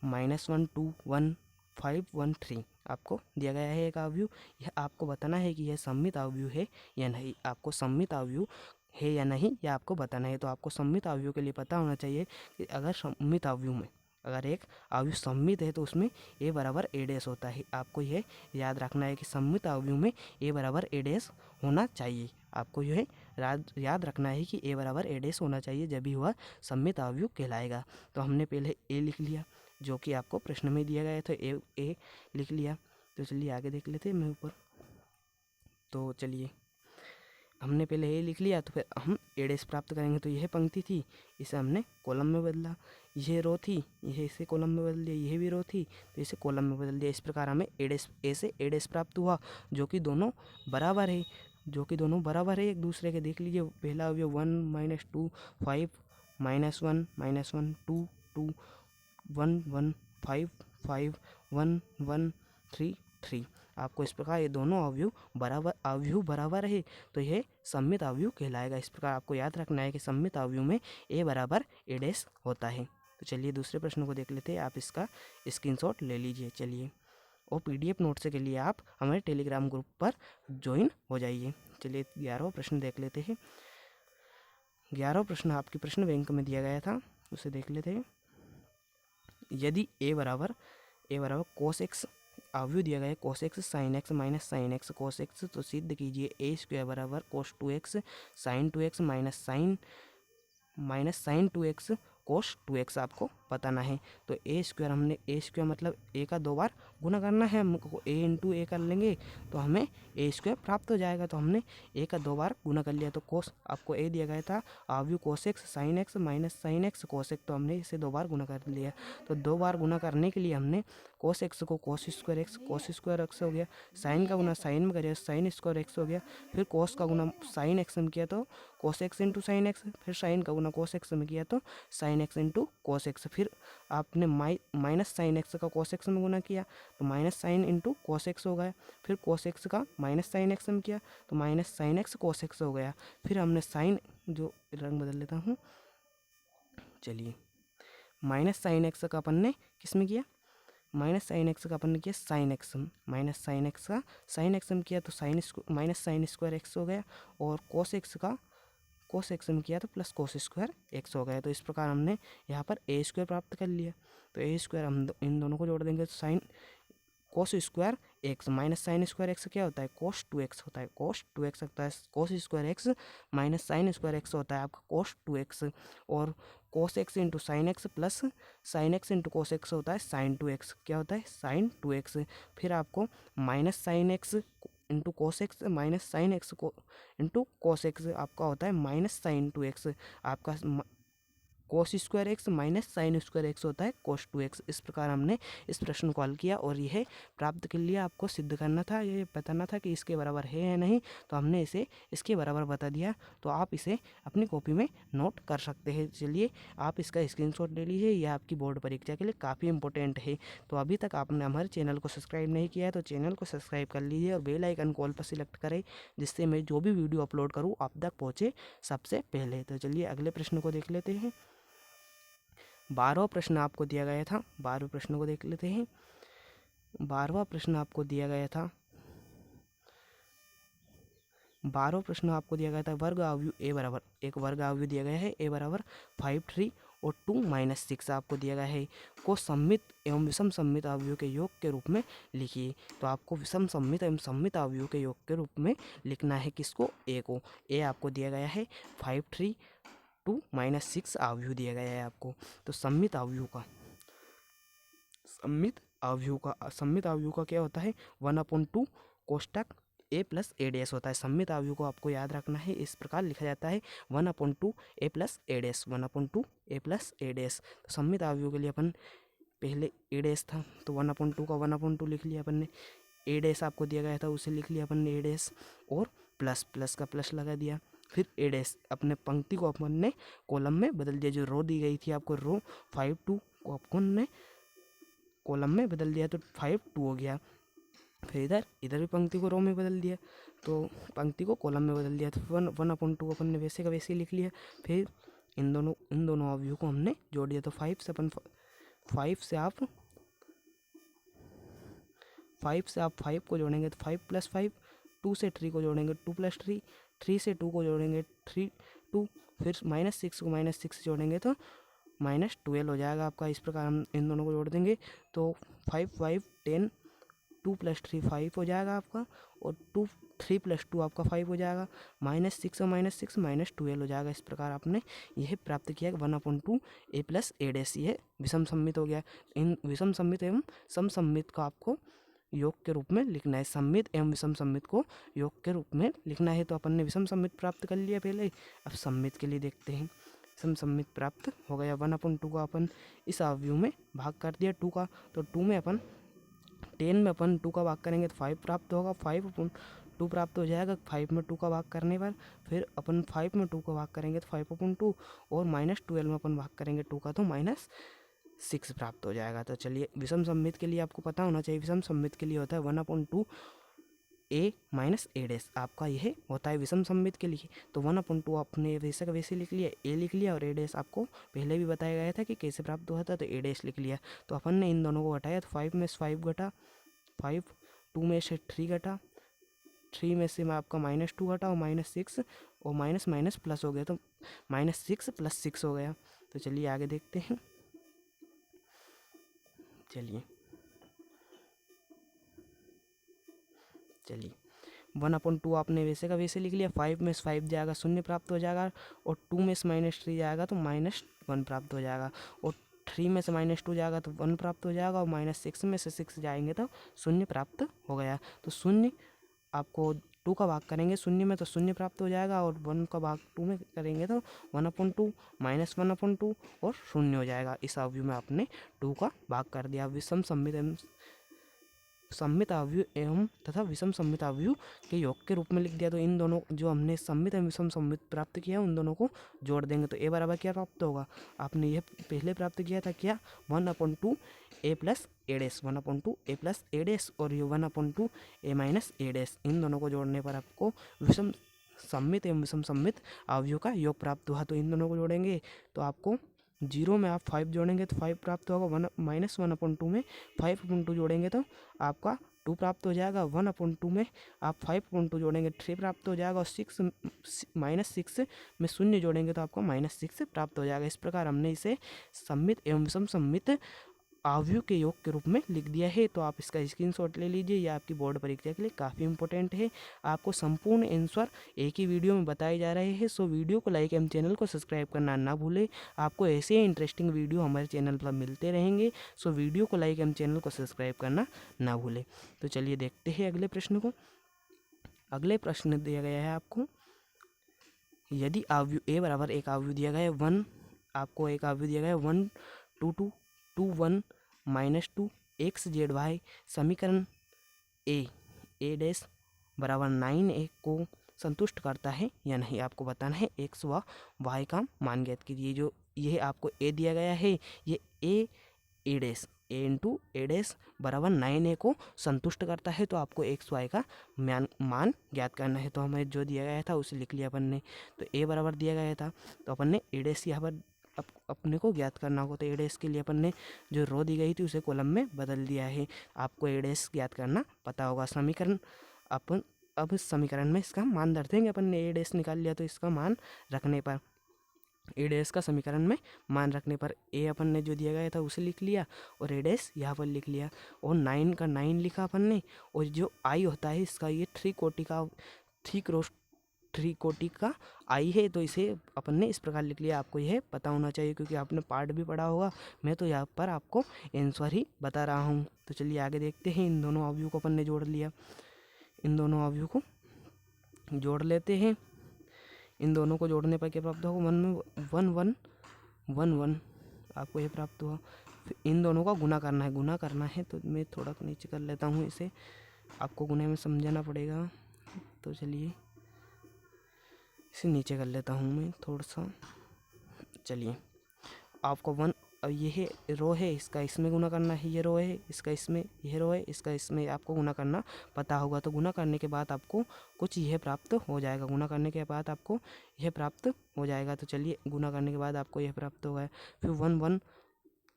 -1 2 1 5 1 3 आपको दिया गया है एक आव्यूह। यह आपको बताना है कि यह सममित आव्यूह है या नहीं। आपको सममित आव्यूह है या नहीं यह आपको बताना है। तो आपको सममित आव्यूह के लिए पता होना चाहिए कि अगर सममित आव्यूह में अगर एक आव्यूह सममित है तो उसमें ए बराबर ए डैश होता है। आपको यह याद रखना है कि सममित आव्यूह में ए बराबर ए डैश होना चाहिए। आपको यह याद रखना है कि ए बराबर ए डैश होना चाहिए, जब भी वह सममित आव्यूह कहलाएगा। तो हमने पहले ए लिख लिया जो कि आपको प्रश्न में दिया गया था, ए लिख लिया। तो चलिए आगे देख लेते हैं मैं ऊपर। तो चलिए हमने पहले ए लिख लिया तो फिर हम ए डैश प्राप्त करेंगे। तो यह पंक्ति थी, इसे हमने कॉलम में बदला। यह रो थी, यह इसे कॉलम में बदल दिया। यह भी रो थी तो इसे कॉलम में बदल दिया। इस प्रकार हमें ए से ए डैश प्राप्त हुआ जो कि दोनों बराबर है, एक दूसरे के। देख लीजिए पहला अवयव 1 -2 5 -1 -1 2 2 1 1 5 5 1 1 3 3। आपको इस प्रकार ये दोनों आव्यूह बराबर है तो यह सममित आव्यूह कहलाएगा। इस प्रकार आपको याद रखना है कि सममित आव्यूह में ए बराबर ए डैश होता है। तो चलिए दूसरे प्रश्न को देख लेते हैं। आप इसका स्क्रीनशॉट ले लीजिए। चलिए और PDF नोट से के लिए आप हमारे टेलीग्राम ग्रुप पर ज्वाइन हो जाइए। चलिए 11वां प्रश्न देख लेते हैं। 11वां प्रश्न आपके प्रश्न बैंक में दिया गया था, उसे देख लेते हैं। यदि ए बराबर cos x आव्यूह दिया गया है cos x sin x minus sin x cos x, तो सिद्ध कीजिए ए स्क्वायर बराबर cos 2x sin 2x minus sin 2x cos 2x आपको बताना है। तो ए स्क्वायर मतलब ए का 2 बार गुना करना है। हमको ए इंटू ए कर लेंगे तो हमें ए स्क्वायर प्राप्त हो जाएगा। तो हमने ए का 2 बार गुना कर लिया। तो कोस आपको ए दिया गया था आव्यूह cos x sin x minus sin x cos x, तो हमने इसे 2 बार गुना कर लिया। तो 2 बार गुना करने के लिए हमने cos x को cos स्क्वायर x हो गया, साइन का गुना साइन में करिए साइन स्क्वायर x हो गया, फिर cos का गुना साइन x में किया तो cos x into sine x, फिर साइन का गुना cos x में किया तो sine x into cos x, फिर आपने माइनस साइन x का cos x में गुना किया तो minus sine into cos x हो गया, फिर cos x का माइनस साइन x में किया तो minus sine x cos x हो गया। फिर हमने साइन, जो रंग बदल लेता हूँ, चलिए माइनस साइन x का अपन ने किस में किया, माइनस साइन x का अपन ने किया साइन x में, माइनस साइन x का साइन x में किया तो माइनस साइन स्क्वायर x हो गया, और cos x का cos x में किया तो प्लस cos स्क्वायर x हो गया। तो इस प्रकार हमने यहाँ पर ए स्क्वायर प्राप्त कर लिया। तो ए स्क्वायर हम इन दोनों को जोड़ देंगे तो sine cos square x minus sine square x क्या होता है cos 2x होता है, cos 2x होता है। cos square x minus sine square x होता है आपका cos 2x, और cos x into sine x plus sign x into cos x होता है साइन 2x, क्या होता है साइन 2x। फिर आपको minus sine x into cos x minus sine x को इंटू cos x आपका होता है माइनस साइन 2x। आपका cos square x minus sine square x होता है cos 2x। इस प्रकार हमने इस प्रश्न को हल किया और यह प्राप्त के लिए आपको सिद्ध करना था, ये बताना था कि इसके बराबर है या नहीं। तो हमने इसे इसके बराबर बता दिया। तो आप इसे अपनी कॉपी में नोट कर सकते हैं। चलिए आप इसका स्क्रीनशॉट ले लीजिए, यह आपकी बोर्ड परीक्षा के लिए काफ़ी इंपॉर्टेंट है। तो अभी तक आपने हमारे चैनल को सब्सक्राइब नहीं किया है तो चैनल को सब्सक्राइब कर लीजिए और बेल आइकन कॉल पर सिलेक्ट करें, जिससे मैं जो भी वीडियो अपलोड करूँ आप तक पहुँचे सबसे पहले। तो चलिए अगले प्रश्न को देख लेते हैं। 12वां प्रश्न आपको दिया गया था, 12वें प्रश्न को देख लेते हैं। 12वां प्रश्न आपको दिया गया था, 12वां प्रश्न आपको दिया गया था वर्ग आव्यूह ए बराबर, एक वर्ग आव्यूह दिया गया है ए बराबर 5 3 और 2 - 6 आपको दिया गया है को सममित एवं विषम सममित आव्यूह के योग के रूप में लिखिए। तो आपको विषम सममित एवं सममित आव्यूह के योग के रूप में लिखना है किसको, ए को। ए आपको दिया गया है 5 3 2 - 6 आव्यूह दिया गया है आपको। तो सममित आव्यूह का क्या होता है 1/2 कोष्टक ए प्लस ए डैश होता है। सममित आव्यूह को आपको याद रखना है, इस प्रकार लिखा जाता है 1/2 ए प्लस ए डैश, 1/2 ए प्लस ए डैश। तो सममित आव्यूह के लिए अपन पहले ए डैश था तो 1/2 का 1/2 लिख लिया अपन ने, ए डैश आपको दिया गया था उसे लिख लिया अपन ने ए डैश, और प्लस का प्लस लगा दिया, फिर ए डैश, अपने पंक्ति को अपन ने कॉलम में बदल दिया। जो रो दी गई थी आपको रो 5 2 को अपन ने कॉलम में बदल दिया तो 5 2 हो गया। फिर इधर भी पंक्ति को रो में बदल दिया तो पंक्ति को कॉलम में बदल दिया तो 1/2 अपन ने वैसे का वैसे ही लिख लिया। फिर इन दोनों अवयव को हमने जोड़ दिया तो 5 से आप 5 को जोड़ेंगे तो 5 + 5, 2 से 3 को जोड़ेंगे 2 + 3, 3 से 2 को जोड़ेंगे 3 2, फिर -6 को -6 जोड़ेंगे तो -12 हो जाएगा आपका। इस प्रकार हम इन दोनों को जोड़ देंगे तो 5 5 10, 2 + 3 5 हो जाएगा आपका, और 3 + 2 आपका 5 हो जाएगा, -6 और -6 -12 हो जाएगा। इस प्रकार आपने यह प्राप्त किया 1/2 a + a डैश। यह विषम सममित हो गया। इन विषम सममित एवं समसम्मित का आपको योग के रूप में लिखना है। सममित एवं विषम सममित को योग के रूप में लिखना है। तो अपन ने विषम सममित प्राप्त कर लिया पहले, अब सममित के लिए देखते हैं। समसम्मित प्राप्त हो गया। 1/2 का अपन इस अवयव में भाग कर दिया 2 का, तो 2 में अपन 10 में अपन 2 का भाग करेंगे तो 5 प्राप्त होगा, 5/2 प्राप्त हो जाएगा 5 में 2 का भाग करने पर। फिर अपन 5 में 2 का भाग करेंगे तो 5/2, और -12 में अपन भाग करेंगे 2 का तो -6 प्राप्त हो जाएगा। तो चलिए विषम सममित के लिए आपको पता होना चाहिए, विषम सममित के लिए होता है 1/2 a - a डैश। आपका यह होता है विषम सममित के लिए। तो 1/2 आपने वैसे का वैसे लिख लिया, a लिख लिया, और a डैश आपको पहले भी बताया गया था कि कैसे प्राप्त हुआ था, तो a डैश लिख लिया। तो अपन ने इन दोनों को घटाया तो 5 में से 5 घटा 5, 2 में से 3 घटा 3 में से आपका -2 घटा, और -6 और माइनस प्लस हो गया तो -6 + 6 हो गया। तो चलिए आगे देखते हैं। चलिए 1/2 आपने वैसे का वैसे लिख लिया। 5 में से 5 जाएगा 0 प्राप्त हो जाएगा, और 2 में से -3 जाएगा तो -1 प्राप्त हो जाएगा, और 3 में से -2 जाएगा तो 1 प्राप्त हो जाएगा, और -6 में से 6 जाएंगे तो 0 प्राप्त हो गया। तो 0 आपको 2 का भाग करेंगे 0 में तो 0 प्राप्त हो जाएगा, और 1 का भाग 2 में करेंगे तो 1/2 -1/2 और 0 हो जाएगा। इस अवयव में आपने 2 का भाग कर दिया। विषम सममित अवयव एवं तथा विषम सममित अवयव के योग के रूप में लिख दिया। तो इन दोनों जो हमने सममित एवं विषम सममित प्राप्त किया उन दोनों को जोड़ देंगे तो a बराबर क्या प्राप्त होगा, आपने यह पहले प्राप्त किया था क्या, 1/2 a + a dash, 1/2 a + a dash, और ये 1/2 a - a डैश। इन दोनों को जोड़ने पर आपको विषम सममित एवं विषम सममित अवयव का योग प्राप्त हुआ। तो इन दोनों को जोड़ेंगे तो आपको 0 में आप 5 जोड़ेंगे तो 5 प्राप्त होगा, 1/2 में 5/2 जोड़ेंगे तो आपका 2 प्राप्त हो जाएगा। 1/2 में आप 5/2 जोड़ेंगे 3 प्राप्त हो जाएगा, और 6 में 0 जोड़ेंगे तो आपको -6 प्राप्त हो जाएगा। इस प्रकार हमने इसे सममित एवं विषम सममित अवयव के योग के रूप में लिख दिया है। तो आप इसका स्क्रीनशॉट ले लीजिए, यह आपकी बोर्ड परीक्षा के लिए काफ़ी इंपॉर्टेंट है। आपको संपूर्ण आंसर एक ही वीडियो में बताए जा रहे हैं। सो वीडियो को लाइक एवं चैनल को सब्सक्राइब करना ना भूलें। आपको ऐसे ही इंटरेस्टिंग वीडियो हमारे चैनल पर मिलते रहेंगे। सो वीडियो को लाइक एवं चैनल को सब्सक्राइब करना ना भूलें। तो चलिए देखते हैं अगले प्रश्न को। अगले प्रश्न दिया गया है आपको, यदि अवयव a बराबर एक अवयव दिया गया है 1, आपको एक अवयव दिया गया है 1 2 2 2 1 -2 x z y, समीकरण a डैश बराबर 9a को संतुष्ट करता है या नहीं, आपको बताना है। x व y का मान ज्ञात कीजिए। जो यह आपको a दिया गया है, ये a dash a into a dash बराबर 9a को संतुष्ट करता है। तो आपको x y का मान ज्ञात करना है। तो हमें जो दिया गया था उसे लिख लिया अपन ने। तो a बराबर दिया गया था तो अपन ने a डैश यहाँ पर अपने को ज्ञात करना होगा। तो a डैश के लिए अपन ने जो रो दी गई थी उसे कॉलम में बदल दिया है। आपको a डैश ज्ञात करना पता होगा। समीकरण अपन अब इस समीकरण में इसका मान धर देंगे। अपन ने a डैश निकाल लिया तो इसका मान रखने पर a डैश का समीकरण में मान रखने पर a अपन ने जो दिया गया था उसे लिख लिया, और a डैश यहाँ पर लिख लिया, और 9 का 9 लिखा अपन ने। और जो i होता है इसका, ये 3 कोटि का आई है। तो इसे अपन ने इस प्रकार लिख लिया। आपको यह पता होना चाहिए क्योंकि आपने पार्ट भी पढ़ा होगा। मैं तो यहाँ पर आपको आंसर ही बता रहा हूँ। तो चलिए आगे देखते हैं। इन दोनों अवयव को अपन ने जोड़ लिया, इन दोनों अवयव को जोड़ लेते हैं। इन दोनों को जोड़ने पर क्या प्राप्त होगा, 1 1 1 आपको ये प्राप्त हुआ। फिर इन दोनों का गुना करना है। तो मैं थोड़ा नीचे कर लेता हूँ, इसे आपको गुने में समझाना पड़ेगा। तो चलिए इसे नीचे कर लेता हूँ मैं थोड़ा सा। चलिए, आपको वन, अब ये रो है, इसका इसमें गुना करना है, ये रो है, इसका इसमें, ये रो है, इसका इसमें आपको गुना करना पता होगा। तो गुना करने के बाद आपको कुछ यह प्राप्त हो जाएगा, गुना करने के बाद आपको यह प्राप्त हो जाएगा। तो चलिए, गुना करने के बाद आपको यह प्राप्त हो गया। फिर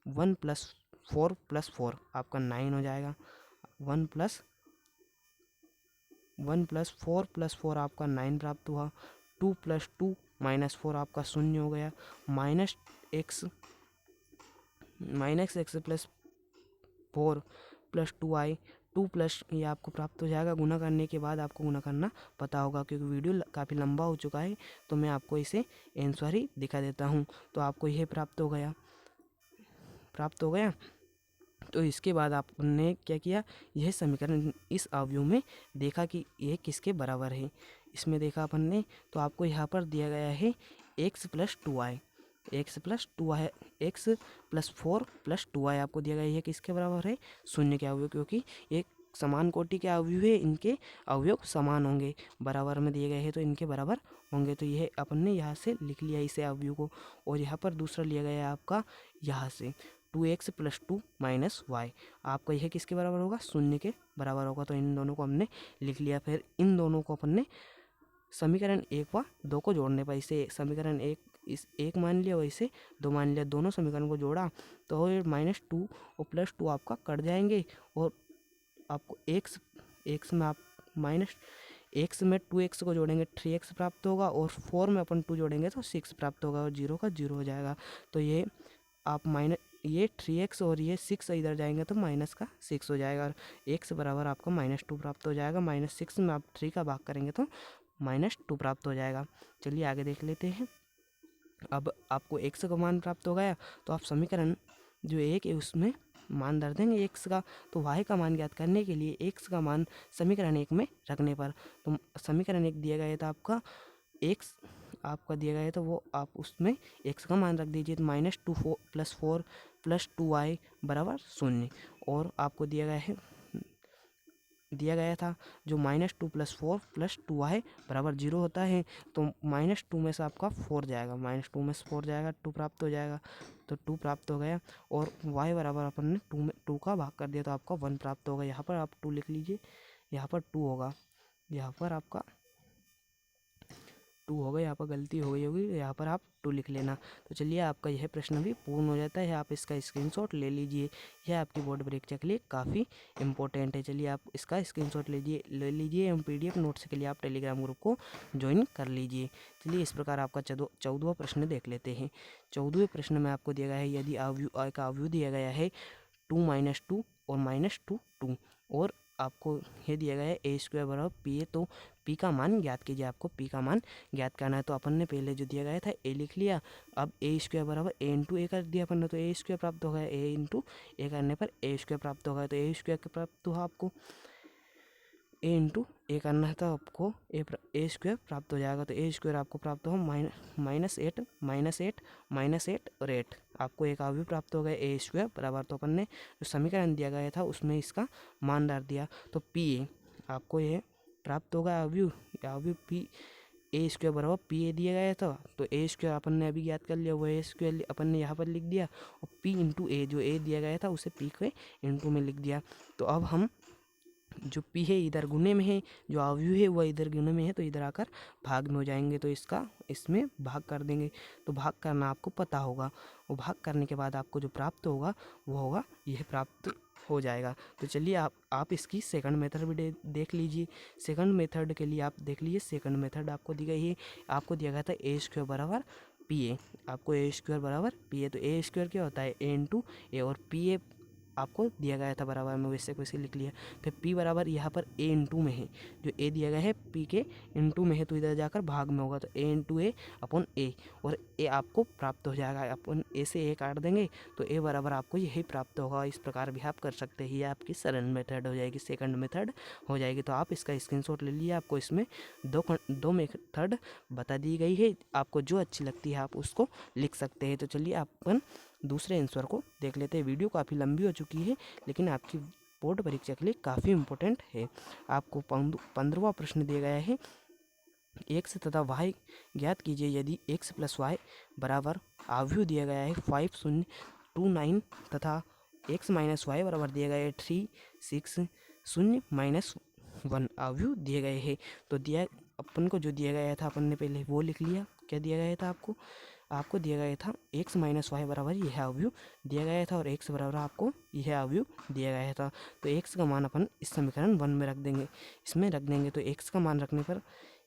वन प्लस फोर आपका 9 हो जाएगा। वन प्लस फोर आपका 9 प्राप्त हुआ। 2 + 2 - 4 आपका 0 हो गया। Minus x plus 4 + 2i, 2 plus ये आपको प्राप्त हो जाएगा। गुना करने के बाद आपको गुना करना पता होगा, क्योंकि वीडियो काफ़ी लंबा हो चुका है तो मैं आपको इसे आंसर ही दिखा देता हूँ। तो आपको यह प्राप्त हो गया। तो इसके बाद आपने क्या किया, यह समीकरण इस अवयव में देखा कि यह किसके बराबर है। इसमें देखा अपन ने, तो आपको यहाँ पर दिया गया है x + 2i, x + 4 + 2i आपको दिया गया है। यह किसके बराबर है, 0 के अवयव, क्योंकि एक समान कोटि के अवयव है, इनके अवयव समान होंगे, बराबर में दिए गए हैं तो इनके बराबर होंगे। तो यह अपन ने यहाँ से लिख लिया इसे अवयव को। और यहाँ पर दूसरा लिया गया है आपका यहाँ से 2x + 2 - y, आपका यह किसके बराबर होगा, 0 के बराबर होगा। तो इन दोनों को हमने लिख लिया। फिर इन दोनों को अपन ने समीकरण 1 व 2 को जोड़ने पर, इसे समीकरण 1 इस 1 मान लिया और इसे 2 मान लिया, दोनों समीकरण को जोड़ा तो -2 और +2 आपका कट जाएंगे। और आपको x में आप x में 2x को जोड़ेंगे 3x प्राप्त होगा, और 4 में अपन 2 जोड़ेंगे तो 6 प्राप्त होगा, और 0 का 0 हो जाएगा। तो ये आप ये 3x और ये 6 इधर जाएंगे तो -6 हो जाएगा, और x बराबर आपका -2 प्राप्त हो जाएगा। -6 में आप 3 का भाग करेंगे तो -2 प्राप्त हो जाएगा। चलिए आगे देख लेते हैं। अब आपको x का मान प्राप्त हो गया, तो आप समीकरण जो 1 है उसमें मान धर देंगे x का। तो y का मान ज्ञात करने के लिए x का मान समीकरण 1 में रखने पर, तो समीकरण 1 दिया गया था आपका x आपका दिया गया है, तो वो आप उसमें x का मान रख दीजिए। तो -2 + 4 + 2i = 0। और आपको दिया गया था जो -2 + 4 + 2i = 0 होता है। तो -2 में से आपका 4 जाएगा, -2 में से 4 जाएगा, 2 प्राप्त हो जाएगा। तो 2 प्राप्त हो गया, और y बराबर अपन ने 2 का भाग कर दिया तो आपका 1 प्राप्त होगा। यहाँ पर आप 2 लिख लीजिए, यहाँ पर 2 होगा, यहाँ पर आपका 2 होगा, यहाँ पर गलती हो गई होगी, यहाँ पर आप 2 लिख लेना। तो चलिए, आपका यह प्रश्न भी पूर्ण हो जाता है। आप इसका स्क्रीनशॉट ले लीजिए, यह आपकी बोर्ड परीक्षा के लिए काफ़ी इंपॉर्टेंट है। चलिए, आप इसका स्क्रीनशॉट ले लीजिए एवं PDF नोट्स के लिए आप टेलीग्राम ग्रुप को ज्वाइन कर लीजिए। चलिए, इस प्रकार आपका 14वां प्रश्न देख लेते हैं। 14वें प्रश्न में आपको दिया गया है, यदि अवयव दिया गया है 2 - 2 और -2 2, और आपको ये दिया गया है a² = p, तो p का मान ज्ञात कीजिए। आपको p का मान ज्ञात करना है। तो अपन ने पहले जो दिया गया था a लिख लिया, अब a² = a × a कर दिया अपन ने, तो a² प्राप्त होगा, a × a करने पर a² प्राप्त होगा। तो a² प्राप्त हुआ आपको, a × a करना है तो आपको a² प्राप्त हो जाएगा। तो a² आपको प्राप्त हो -8 और 8, आपको एक अवयव प्राप्त हो गया a² बराबर। तो अपन ने जो समीकरण दिया गया था उसमें इसका मान डाल दिया, तो p आपको ये प्राप्त होगा अवयव p a² = pa दिया गया था। तो a² अपन ने अभी ज्ञात कर लिया, वो a² अपन ने यहाँ पर लिख दिया, और p × a, जो a दिया गया था उसे p के इंटू में लिख दिया। तो अब हम जो p है इधर गुने में है, जो अवयव है वह इधर गुने में है, तो इधर आकर भाग में हो जाएंगे, तो इसमें भाग कर देंगे। तो भाग करना आपको पता होगा, वो भाग करने के बाद आपको जो प्राप्त होगा वो होगा, यह प्राप्त हो जाएगा। तो चलिए, आप इसकी सेकंड मेथड भी देख लीजिए। सेकंड मेथड के लिए आप देख लीजिए, सेकंड मेथड आपको दी गई है। आपको दिया गया था a² = pa, आपको a² = pa, तो a² क्या होता है, a × a, और pa आपको दिया गया था बराबर में, वैसे वैसे लिख लिया। फिर p बराबर यहाँ पर a × में है, जो a दिया गया है p के इंटू में है, तो इधर जाकर भाग में होगा, तो a × a / a, और a आपको प्राप्त हो जाएगा। अपन a से a काट देंगे तो a बराबर आपको यही प्राप्त होगा। इस प्रकार भी आप कर सकते हैं, ये आपकी सरल मेथड हो जाएगी, सेकंड मेथड हो जाएगी। तो आप इसका स्क्रीनशॉट ले लीजिए। आपको इसमें दो मेथड बता दी गई है, आपको जो अच्छी लगती है आप उसको लिख सकते हैं। तो चलिए, अपन दूसरे आंसर को देख लेते हैं। वीडियो काफ़ी लंबी हो चुकी है, लेकिन आपकी बोर्ड परीक्षा के लिए काफ़ी इंपॉर्टेंट है। आपको 15वां प्रश्न दिया गया है, एक्स तथा वाई ज्ञात कीजिए यदि एक्स प्लस वाई बराबर आव्यूह दिया गया है 5 0 2 9 तथा एक्स माइनस वाई बराबर दिया गया है 3 6 0 माइनस 1 आव्यूह दिए गए हैं। तो दिया अपन को जो दिया गया था अपन ने पहले वो लिख लिया। क्या दिया गया था आपको दिया गया था एक्स माइनस वाई बराबर यह आव्यूह दिया गया था और एक्स बराबर आपको यह आव्यूह दिया गया था। तो एक्स का मान अपन इस समीकरण 1 में रख देंगे, इसमें रख देंगे। तो एक्स का मान रखने पर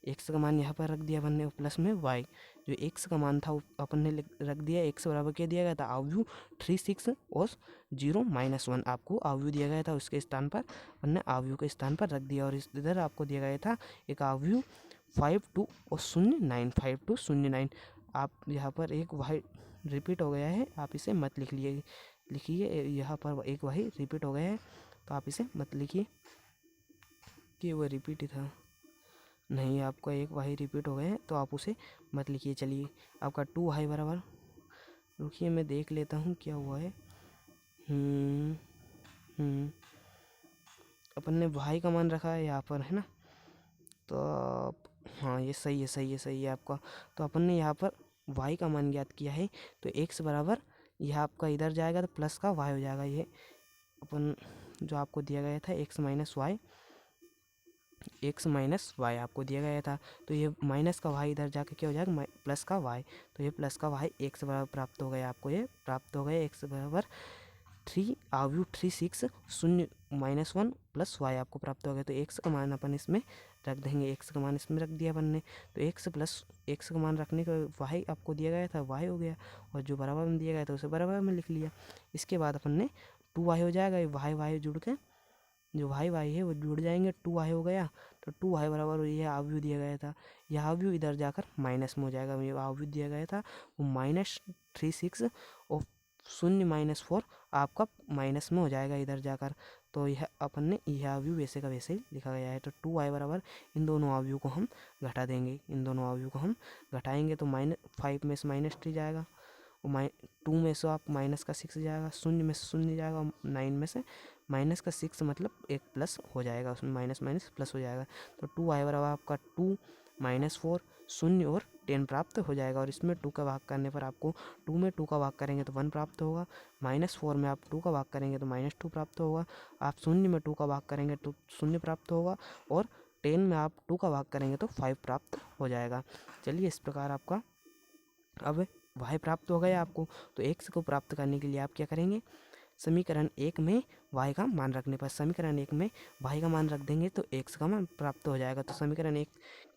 एक्स का मान यहाँ पर रख दिया अपन ने प्लस में वाई, जो एक्स का मान था वो अपन ने रख दिया। एक्स बराबर क्या दिया गया था आव्यूह 3 6 और 0 माइनस 1 आपको आव्यूह दिया गया था, उसके स्थान पर अपन ने आव्यूह के स्थान पर रख दिया। और इधर आपको दिया गया था एक आव्यूह 5 2 और 0 9 5 2 0 9। आप यहाँ पर एक वाई रिपीट हो गया है, आप इसे मत लिखिए यहाँ पर एक वाई रिपीट हो गया है तो आप इसे मत लिखिए कि वो रिपीट ही था। नहीं, आपका एक वाई रिपीट हो गया है तो आप उसे मत लिखिए। चलिए आपका 2 वाई बराबर, रुकिए मैं देख लेता हूँ क्या हुआ है। अपन ने वाई का मान रखा है यहाँ पर, है ना। तो हाँ ये सही है आपका। तो अपन ने यहाँ पर वाई का मान ज्ञात किया है तो एक्स बराबर यह आपका इधर जाएगा तो प्लस का वाई हो जाएगा। ये अपन जो आपको दिया गया था एक्स माइनस वाई आपको दिया गया था, तो ये माइनस का वाई इधर जाके क्या हो जाएगा प्लस का वाई। तो ये प्लस का वाई एक्स बराबर प्राप्त हो गया, आपको ये प्राप्त हो गया एक्स बराबर 3 आव्यूह 3 6 0 माइनस 1 प्लस वाई आपको प्राप्त हो गया। तो एक्स का मान अपन इसमें रख देंगे, एक्स का मान इसमें रख दिया अपन ने। तो एक्स प्लस एक्स का मान रखने का वाई आपको दिया गया था वाई हो गया, और जो बराबर में दिया गया था उसे बराबर में लिख लिया। इसके बाद अपन ने 2 वाई हो जाएगा, वाई जुड़ के जो वाई है वो जुड़ जाएंगे, 2 वाई हो गया। तो 2 वाई बराबर ये आव्यूह दिया गया था, यह आव्यूह इधर जाकर माइनस में हो जाएगा। ये आव्यूह दिया गया था वो -3 6 और 0 माइनस 4 आपका माइनस में हो जाएगा इधर जाकर। तो यह अपन ने यह आव्यूह वैसे का वैसे ही लिखा गया है। तो 2 वाई बराबर इन दोनों आव्यूह को हम घटा देंगे, इन दोनों आव्यूह को हम घटाएंगे तो -5 में से -3 जाएगा, 2 में से आप माइनस का 6 जाएगा, 0 में से 0 जाएगा, 9 में से माइनस का 6 मतलब एक प्लस हो जाएगा, उसमें माइनस माइनस प्लस हो जाएगा। तो 2 वाई बराबर आपका 2 -4 0 और 10 प्राप्त हो जाएगा। और इसमें 2 का भाग करने पर आपको 2 में 2 का भाग करेंगे तो 1 प्राप्त होगा, -4 में आप 2 का भाग करेंगे तो -2 प्राप्त होगा, आप 0 में 2 का भाग करेंगे तो 0 प्राप्त होगा, और 10 में आप 2 का भाग करेंगे तो 5 प्राप्त हो जाएगा। चलिए इस प्रकार आपका अब वाई प्राप्त हो गया आपको। तो एक्स को प्राप्त करने के लिए आप क्या करेंगे, समीकरण 1 में वाई का मान रखने पर समीकरण 1 में वाई का मान रख देंगे तो एक्स का मान प्राप्त हो जाएगा। तो समीकरण 1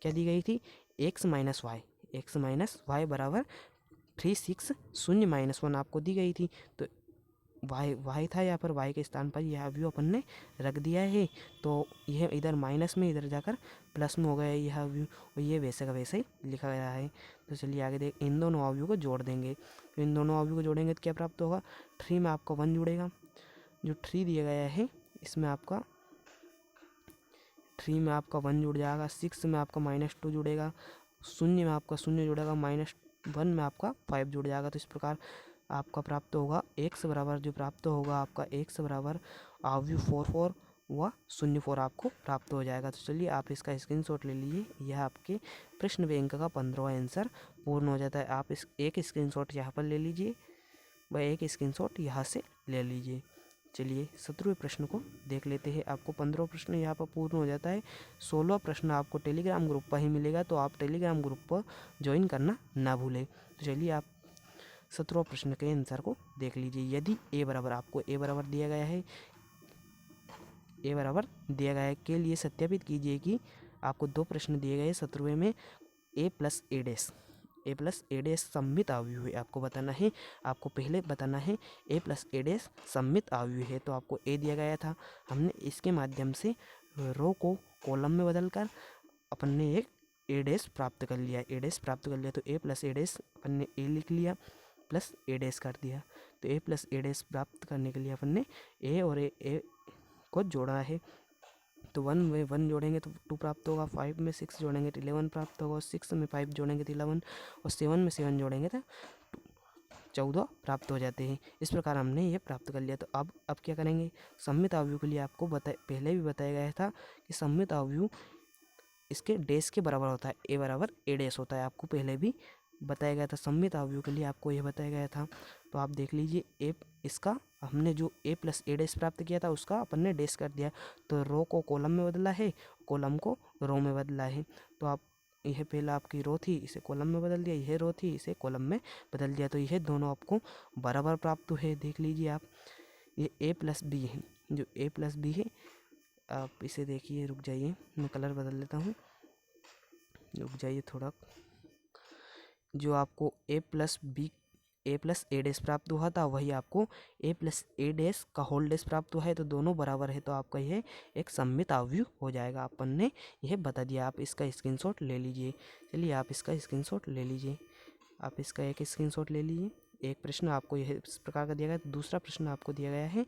क्या दी गई थी, एक्स माइनस वाई बराबर 3 6 0 माइनस 1 आपको दी गई थी। तो वाई था यहाँ पर, वाई के स्थान पर यह अवयव अपन ने रख दिया है। तो यह इधर माइनस में इधर जाकर प्लस में हो गया यह अवयव, और ये वैसे का वैसे ही लिखा गया है। तो चलिए आगे देख, इन दोनों अवयव को जोड़ देंगे। तो इन दोनों अवयव को जोड़ेंगे तो क्या प्राप्त होगा, 3 में आपका 1 जुड़ेगा, जो 3 दिया गया है इसमें आपका 3 में आपका 1 जुड़ जाएगा, 6 में आपका -2 जुड़ेगा, 0 में आपका 0 जुड़ेगा, -1 में आपका 5 जुड़ जाएगा। तो इस प्रकार आपका प्राप्त होगा एक्स बराबर, जो प्राप्त होगा आपका एक्स बराबर अवयव 4 व 0 4 आपको प्राप्त हो जाएगा। तो चलिए आप इसका स्क्रीनशॉट ले लीजिए, यह आपके प्रश्न बैंक का 15वां आंसर पूर्ण हो जाता है। आप इस एक स्क्रीनशॉट यहाँ पर ले लीजिए व एक स्क्रीनशॉट यहाँ से ले लीजिए। चलिए 17वें प्रश्न को देख लेते हैं। आपको 15 प्रश्न यहाँ पर पूर्ण हो जाता है। 16 प्रश्न आपको टेलीग्राम ग्रुप पर ही मिलेगा, तो आप टेलीग्राम ग्रुप पर ज्वाइन करना ना भूलें। तो चलिए आप 17 प्रश्न के आंसर को देख लीजिए। यदि ए बराबर, आपको ए बराबर दिया गया है, ए बराबर दिया गया है के लिए सत्यापित कीजिए कि आपको 2 प्रश्न दिए गए 17वें में ए प्लस ए डैश सममित अवयव है। आपको बताना है, आपको पहले बताना है ए प्लस ए डैश सममित अवयव है। तो आपको ए दिया गया था, हमने इसके माध्यम से रो को कॉलम में बदलकर अपन ने एक ए डैश प्राप्त कर लिया, तो ए प्लस ए डैश अपन ने ए लिख लिया प्लस ए डैश कर दिया। तो ए प्लस ए डैश प्राप्त करने के लिए अपन ने ए और ए को जोड़ा है। तो 1 में 1 जोड़ेंगे तो 2 प्राप्त होगा, 5 में 6 जोड़ेंगे तो 11 प्राप्त होगा, 6 में 5 जोड़ेंगे तो 11, और 7 में 7 जोड़ेंगे तो 14 प्राप्त हो जाते हैं। इस प्रकार हमने ये प्राप्त कर लिया। तो अब क्या करेंगे, सममित अवयव के लिए आपको पहले भी बताया गया था कि सममित अवयव इसके डैश के बराबर होता है, ए बराबर ए डैश होता है। आपको पहले भी बताया गया था, सममित अवयव के लिए आपको यह बताया गया था। तो आप देख लीजिए ए, इसका हमने जो ए प्लस ए डैश प्राप्त किया था उसका अपन ने डैश कर दिया, तो रो को कॉलम में बदला है, कॉलम को रो में बदला है। तो आप यह पहला आपकी रो थी इसे कॉलम में बदल दिया, यह रो थी इसे कॉलम में बदल दिया, तो यह दोनों आपको बराबर प्राप्त हुए। देख लीजिए आप, ये ए प्लस बी है, जो ए प्लस बी है आप इसे देखिए, रुक जाइए मैं कलर बदल लेता हूँ, रुक जाइए थोड़ा। जो आपको ए प्लस बी ए प्लस ए डैश प्राप्त हुआ था वही आपको ए प्लस ए डैश का होल डैश प्राप्त हुआ है, तो दोनों बराबर है, तो आपका यह एक सममित अवयव हो जाएगा। अपन ने यह बता दिया, आप इसका स्क्रीनशॉट ले लीजिए। चलिए आप इसका स्क्रीनशॉट ले लीजिए, आप इसका एक स्क्रीनशॉट ले लीजिए। एक प्रश्न आपको यह इस प्रकार का दिया गया है, दूसरा प्रश्न आपको दिया गया है,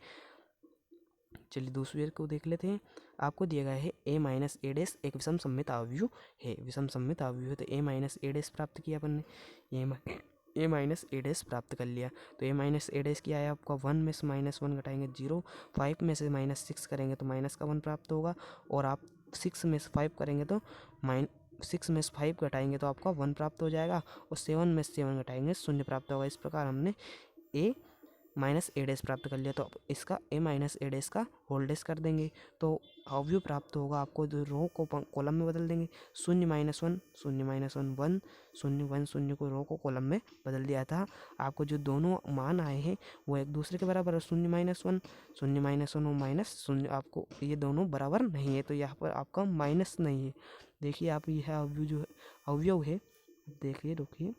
चलिए दूसरे को देख लेते हैं। आपको दिया गया है ए माइनस ए डैश एक विषम सममित अवयव है, विषम सममित अवयव है, तो ए माइनस ए डैश प्राप्त किया अपन ने, ए माइनस ए डैश प्राप्त कर लिया। तो ए माइनस ए डैश क्या है आपका, 1 में से -1 घटाएंगे 0, 5 में से -6 करेंगे तो माइनस का 1 प्राप्त होगा, और आप 6 में से 5 करेंगे तो 6 में से 5 घटाएंगे तो आपका 1 प्राप्त हो जाएगा, और 7 में से 7 घटाएंगे 0 प्राप्त होगा। इस प्रकार हमने ए माइनस ए डैश प्राप्त कर लिया, तो अब इसका ए माइनस ए डैश का होल डैश कर देंगे तो अवयव प्राप्त होगा। आपको जो रो को कॉलम में बदल देंगे, 0 -1 0 -1 1 0 1 0 को रो को कॉलम में बदल दिया था। आपको जो दोनों मान आए हैं वो एक दूसरे के बराबर है, 0 -1 0 -1 और -0, आपको ये दोनों बराबर नहीं है, तो यहाँ पर आपका माइनस नहीं है। देखिए आप यह अवयव जो अवयव है, देखिए रुकिए,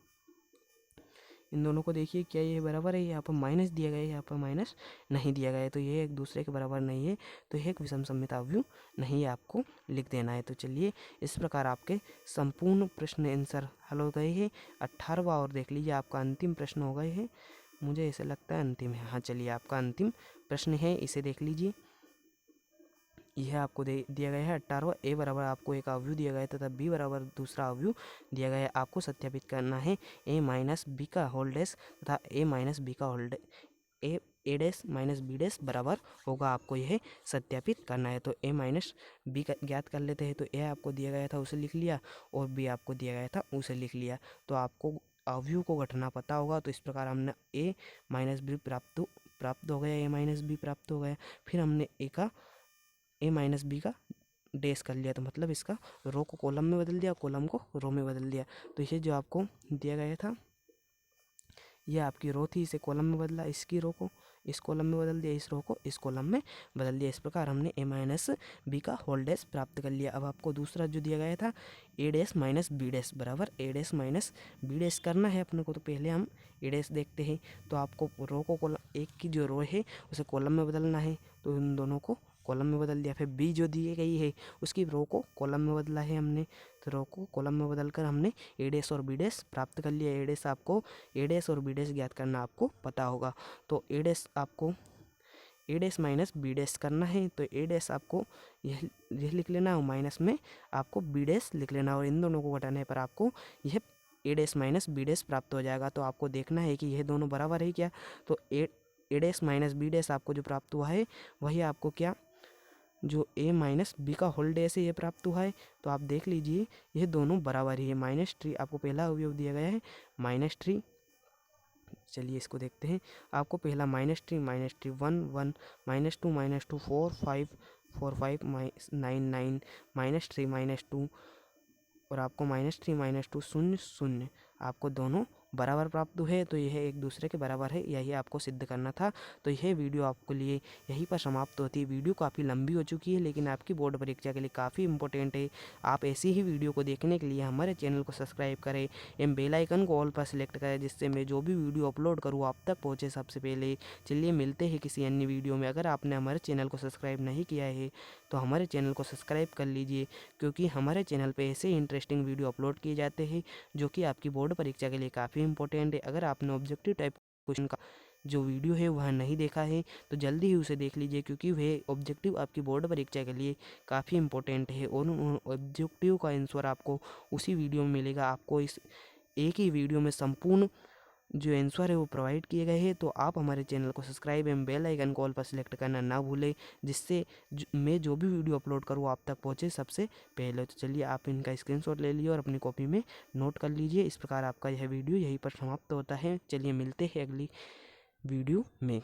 इन दोनों को देखिए क्या ये बराबर है, यहाँ पर माइनस दिया गया है, यहाँ पर माइनस नहीं दिया गया है, तो ये एक दूसरे के बराबर नहीं है, तो ये एक विषम सममित अवयव नहीं है, आपको लिख देना है। तो चलिए इस प्रकार आपके संपूर्ण प्रश्न आंसर हल हो गए हैं 18वां, और देख लीजिए आपका अंतिम प्रश्न हो गए हैं, मुझे ऐसा लगता है अंतिम है, हाँ चलिए आपका अंतिम प्रश्न है, इसे देख लीजिए। यह आपको दिया गया है 18वां, ए बराबर आपको एक अवयव दिया गया है तथा बी बराबर दूसरा अवयव दिया गया है। आपको सत्यापित करना है ए माइनस बी का होल डैश तथा ए माइनस बी का होल डैश ए डैश माइनस बी डैश बराबर होगा, आपको यह सत्यापित करना है। तो ए माइनस बी का ज्ञात कर लेते हैं, तो ए आपको दिया गया था उसे लिख लिया, और बी आपको दिया गया था उसे लिख लिया, तो आपको अवयव को घटना पता होगा। तो इस प्रकार हमने ए माइनस बी प्राप्त हो गया, ए माइनस बी प्राप्त हो गया, फिर हमने ए माइनस बी का डैश कर लिया, तो मतलब इसका रो को कॉलम में बदल दिया, कॉलम को रो में बदल दिया। तो ये जो आपको दिया गया था, यह आपकी रो थी, इसे कॉलम में बदला, इसकी रो को इस कॉलम में बदल दिया, इस रो को इस कॉलम में बदल दिया। इस प्रकार हमने ए माइनस बी का होल डैश प्राप्त कर लिया। अब आपको दूसरा जो दिया गया था ए डैश माइनस बी डैश बराबर ए डैश माइनस बी डैश करना है अपने को, तो पहले हम ए डैश देखते हैं। तो आपको रो को कॉलम एक की जो रो है उसे कॉलम में बदलना है, तो इन दोनों को कॉलम में बदल दिया। फिर बी जो दी गई है उसकी रो को कॉलम में बदला है हमने, तो रो को कॉलम में बदल कर हमने ए डैश और बी डैश प्राप्त कर लिया। ए डैश और बी डैश ज्ञात करना आपको पता होगा, तो ए डैश आपको ए डैश माइनस बी डैश करना है, तो ए डैश आपको यह लिख लेना और माइनस में आपको बी डैश लिख लेना, और इन दोनों को घटाने पर आपको यह ए डैश माइनस बी डैश प्राप्त हो जाएगा। तो आपको देखना है कि यह दोनों बराबर है क्या, तो ए डैश माइनस बी डैश आपको जो प्राप्त हुआ है वही आपको क्या, जो ए माइनस बी का होल डैश है ये प्राप्त हुआ है। तो आप देख लीजिए यह दोनों बराबर ही है। -3 आपको पहला अवयव दिया गया है -3, चलिए इसको देखते हैं। आपको पहला -3 1 1 -2 4 5 4 5 9 9 -3 -2, और आपको -3 -2 0 0, आपको दोनों बराबर प्राप्त हुए, तो यह एक दूसरे के बराबर है, यही आपको सिद्ध करना था। तो यह वीडियो आपके लिए यहीं पर समाप्त होती है। वीडियो काफ़ी लंबी हो चुकी है, लेकिन आपकी बोर्ड परीक्षा के लिए काफ़ी इंपॉर्टेंट है। आप ऐसी ही वीडियो को देखने के लिए हमारे चैनल को सब्सक्राइब करें एवं बेल आइकन को ऑल पर सिलेक्ट करें, जिससे मैं जो भी वीडियो अपलोड करूँ आप तक पहुँचे सबसे पहले। चलिए मिलते हैं किसी अन्य वीडियो में। अगर आपने हमारे चैनल को सब्सक्राइब नहीं किया है तो हमारे चैनल को सब्सक्राइब कर लीजिए, क्योंकि हमारे चैनल पर ऐसे इंटरेस्टिंग वीडियो अपलोड किए जाते हैं जो कि आपकी बोर्ड परीक्षा के लिए काफ़ी इंपॉर्टेंट है। अगर आपने ऑब्जेक्टिव टाइप क्वेश्चन का जो वीडियो है वह नहीं देखा है तो जल्दी ही उसे देख लीजिए, क्योंकि वह ऑब्जेक्टिव आपकी बोर्ड परीक्षा के लिए काफ़ी इंपॉर्टेंट है, और उन ऑब्जेक्टिव का आंसर आपको उसी वीडियो में मिलेगा। आपको इस एक ही वीडियो में संपूर्ण जो आंसर है वो प्रोवाइड किए गए हैं। तो आप हमारे चैनल को सब्सक्राइब एवं बेल आइकन कॉल पर सिलेक्ट करना ना भूलें, जिससे मैं जो भी वीडियो अपलोड करूँ आप तक पहुँचे सबसे पहले। तो चलिए आप इनका स्क्रीनशॉट ले लीजिए और अपनी कॉपी में नोट कर लीजिए। इस प्रकार आपका यह वीडियो यहीं पर समाप्त होता है। चलिए मिलते हैं अगली वीडियो में।